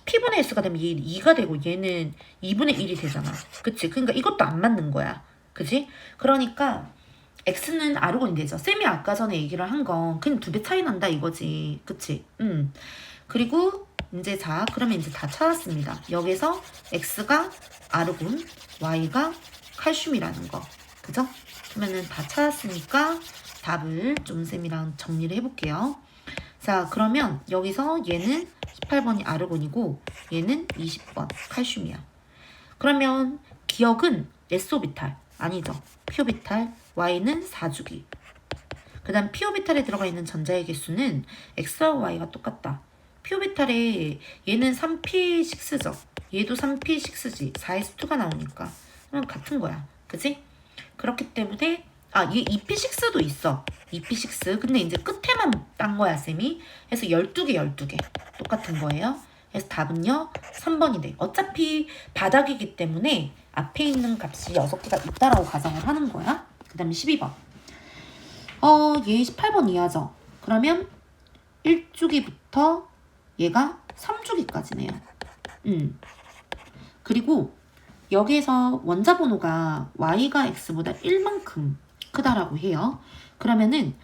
P분의 S가 되면 얘 2가 되고 얘는 2분의 1이 되잖아. 그치? 그러니까 이것도 안 맞는 거야. 그치? 그러니까 X는 아르곤이 되죠. 쌤이 아까 전에 얘기를 한 건 그냥 2배 차이 난다 이거지. 그치? 그리고 이제 그러면 이제 다 찾았습니다. 여기서 X가 아르곤, Y가 칼슘이라는 거. 그죠? 그러면은 다 찾았으니까 답을 좀 쌤이랑 정리를 해볼게요. 자, 그러면 여기서 얘는 18번이 아르곤이고 얘는 20번 칼슘이야. 그러면 기억은 S오비탈 아니죠. P오비탈, Y는 4주기. 그 다음 P오비탈에 들어가 있는 전자의 개수는 X와 Y가 똑같다. P오비탈에 얘는 3P6죠. 얘도 3P6지. 4S2가 나오니까. 그럼 같은 거야. 그지? 그렇기 때문에 얘 EP6도 있어. EP6. 근데 이제 끝에만 딴 거야, 쌤이. 그래서 12개 똑같은 거예요. 그래서 답은요, 3번이 돼. 어차피 바닥이기 때문에 앞에 있는 값이 6개가 있다라고 가정을 하는 거야. 그 다음에 12번. 얘 18번 이하죠. 그러면 1주기부터 얘가 3주기까지네요. 그리고 여기에서 원자 번호가 y가 x보다 1만큼 크다라고 해요. 그러면은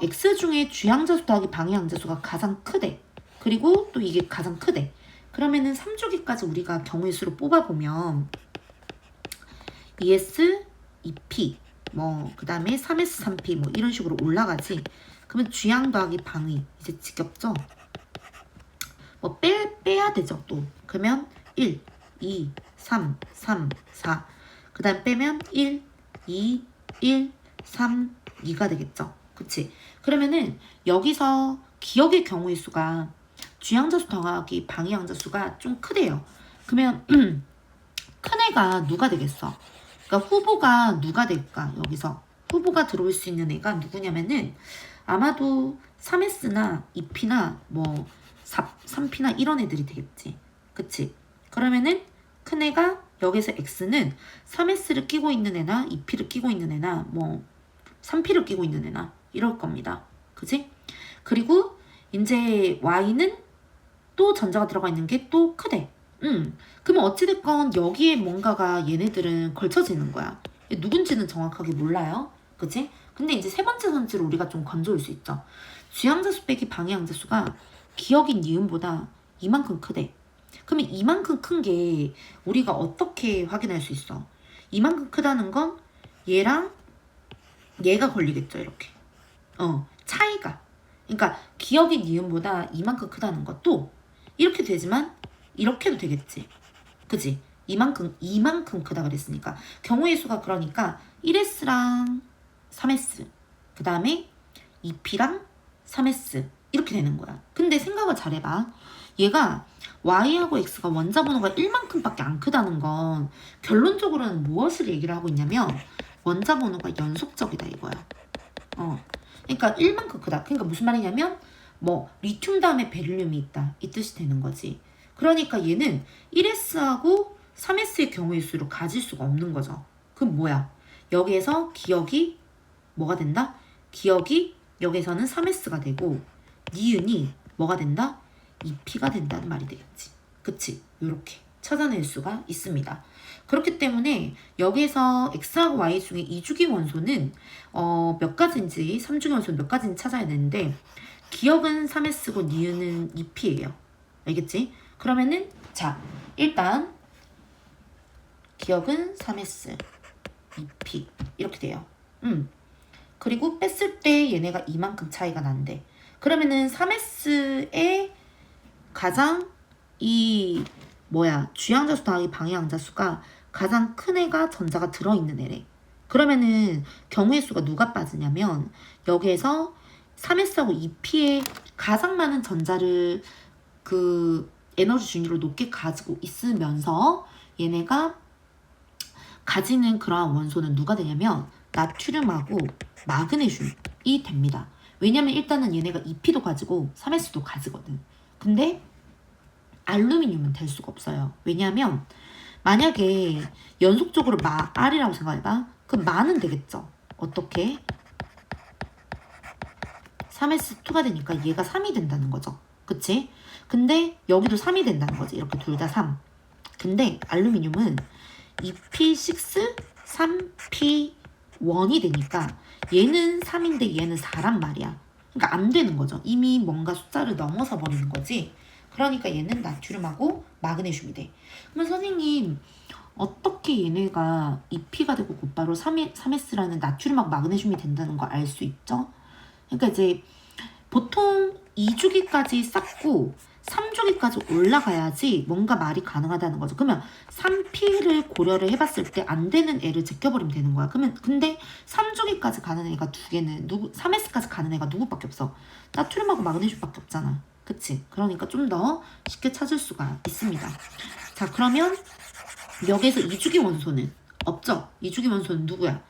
x 중에 주양자수 더하기 방해양자수가 가장 크대. 그리고 또 이게 가장 크대. 그러면은 3주기까지 우리가 경우의 수를 뽑아보면 ES, EP, 그 다음에 3S, 3P 이런 식으로 올라가지. 그러면 주양 더하기 방위 이제 지겹죠? 빼야 되죠, 또. 그러면 1, 2, 3, 3, 4. 그 다음 빼면 1, 2, 1, 3, 2가 되겠죠. 그치? 그러면은 여기서 기억의 경우의 수가 주양자수 더하기 방위양자수가 좀 크대요. 그러면 큰 애가 누가 되겠어? 그러니까 후보가 누가 될까? 여기서 후보가 들어올 수 있는 애가 누구냐면은 아마도 3S나 2P나 3P나 이런 애들이 되겠지. 그치? 그러면은 큰 애가 여기서 X는 3S를 끼고 있는 애나 2P를 끼고 있는 애나 3P를 끼고 있는 애나 이럴 겁니다. 그치? 그리고 이제 Y는 또 전자가 들어가 있는 게 또 크대. 그러면 어찌됐건 여기에 뭔가가 얘네들은 걸쳐지는 거야. 누군지는 정확하게 몰라요. 그치? 근데 이제 세 번째 선지를 우리가 좀 건져올 수 있죠. 주양자수 빼기 방해양자수가 기억인 니은보다 이만큼 크대. 그러면 이만큼 큰 게 우리가 어떻게 확인할 수 있어? 이만큼 크다는 건 얘랑 얘가 걸리겠죠. 이렇게. 차이가. 그러니까 기억이 니은보다 이만큼 크다는 것도 이렇게 되지만 이렇게도 되겠지. 그지? 이만큼 크다 그랬으니까. 경우의 수가 그러니까 1S랑 3S. 그 다음에 2P랑 3S. 이렇게 되는 거야. 근데 생각을 잘해봐. 얘가 Y하고 X가 원자 번호가 1만큼밖에 안 크다는 건 결론적으로는 무엇을 얘기를 하고 있냐면 원자 번호가 연속적이다 이거야. 그러니까 1만큼 크다. 그러니까 무슨 말이냐면 뭐 리튬 다음에 베릴륨이 있다. 이 뜻이 되는 거지. 그러니까 얘는 1S하고 3S의 경우의 수를 가질 수가 없는 거죠. 그럼 뭐야? 여기에서 기억이 뭐가 된다? 기억이 여기서는 3S가 되고 니은이 뭐가 된다? 2P가 된다는 말이 되겠지. 그치? 이렇게 찾아낼 수가 있습니다. 그렇기 때문에 여기에서 X하고 Y 중에 2주기 원소는 몇 가지인지 3주기 원소는 몇 가지인지 찾아야 되는데 기억은 3S고 니은은 2P예요. 알겠지? 그러면은 자 일단 기억은 3S 2P 이렇게 돼요. 그리고 뺐을 때 얘네가 이만큼 차이가 난대. 그러면은 3S의 가장 이 주양자수 더하기 방해양자수가 가장 큰 애가 전자가 들어있는 애래. 그러면은 경우의 수가 누가 빠지냐면 여기에서 3S하고 2P의 가장 많은 전자를 그 에너지 준위로 높게 가지고 있으면서 얘네가 가지는 그러한 원소는 누가 되냐면 나트륨하고 마그네슘이 됩니다. 왜냐면 일단은 얘네가 2P도 가지고 3S도 가지거든. 근데 알루미늄은 될 수가 없어요. 왜냐하면 만약에 연속적으로 R이라고 생각해봐. 그럼 마는 되겠죠. 어떻게? 3S2가 되니까 얘가 3이 된다는 거죠. 그치? 근데 여기도 3이 된다는 거지. 이렇게 둘 다 3. 근데 알루미늄은 2P6, 3P1이 되니까 얘는 3인데 얘는 4란 말이야. 그러니까 안 되는 거죠. 이미 뭔가 숫자를 넘어서 버리는 거지. 그러니까 얘는 나트륨하고 마그네슘이 돼. 그러면 선생님 어떻게 얘네가 2P가 되고 곧바로 3S라는 나트륨하고 마그네슘이 된다는 걸 알 수 있죠? 그러니까 이제 보통 2주기까지 쌓고 3주기까지 올라가야지 뭔가 말이 가능하다는 거죠. 그러면 3P를 고려를 해봤을 때 안 되는 애를 제껴버리면 되는 거야. 그러면 근데 3주기까지 가는 애가 두 개는 3S까지 가는 애가 누구밖에 없어? 나트륨하고 마그네슘밖에 없잖아. 그치? 그러니까 좀 더 쉽게 찾을 수가 있습니다. 자, 그러면 여기에서 2주기 원소는 없죠? 2주기 원소는 누구야?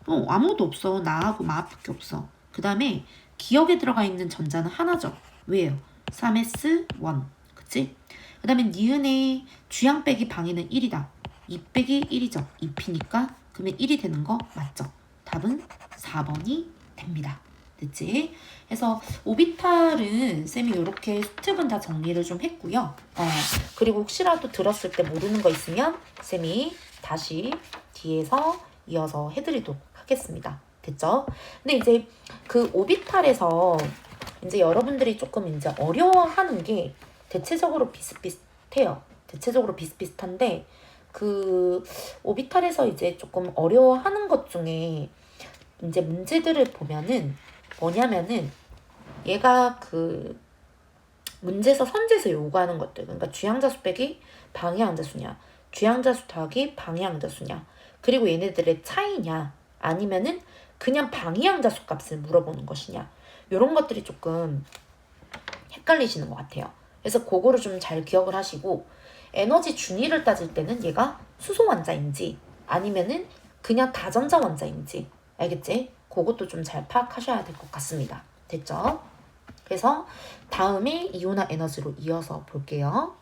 아무것도 없어. 나하고 마밖에 없어. 그 다음에 기억에 들어가 있는 전자는 하나죠. 왜요? 3S1. 그치? 그 다음에 니은의 주양 빼기 방해는 1이다. 2 빼기 1이죠. 2P니까 그러면 1이 되는 거 맞죠? 답은 4번이 됩니다. 됐지? 그래서 오비탈은 쌤이 이렇게 수특은 다 정리를 좀 했고요. 그리고 혹시라도 들었을 때 모르는 거 있으면 쌤이 다시 뒤에서 이어서 해드리도록 하겠습니다. 됐죠? 근데 이제 그 오비탈에서 이제 여러분들이 조금 이제 어려워하는 게 대체적으로 비슷비슷해요. 대체적으로 비슷비슷한데 그 오비탈에서 이제 조금 어려워하는 것 중에 이제 문제들을 보면은 뭐냐면은 얘가 그 문제에서 선제에서 요구하는 것들, 그러니까 주양자수 빼기 방해양자수냐, 주양자수 더하기 방해양자수냐, 그리고 얘네들의 차이냐, 아니면은 그냥 방해양자수 값을 물어보는 것이냐, 이런 것들이 조금 헷갈리시는 것 같아요. 그래서 그거를 좀 잘 기억을 하시고 에너지 준위를 따질 때는 얘가 수소 원자인지 아니면은 그냥 다전자 원자인지 알겠지? 그것도 좀 잘 파악하셔야 될 것 같습니다. 됐죠? 그래서 다음에 이온화 에너지로 이어서 볼게요.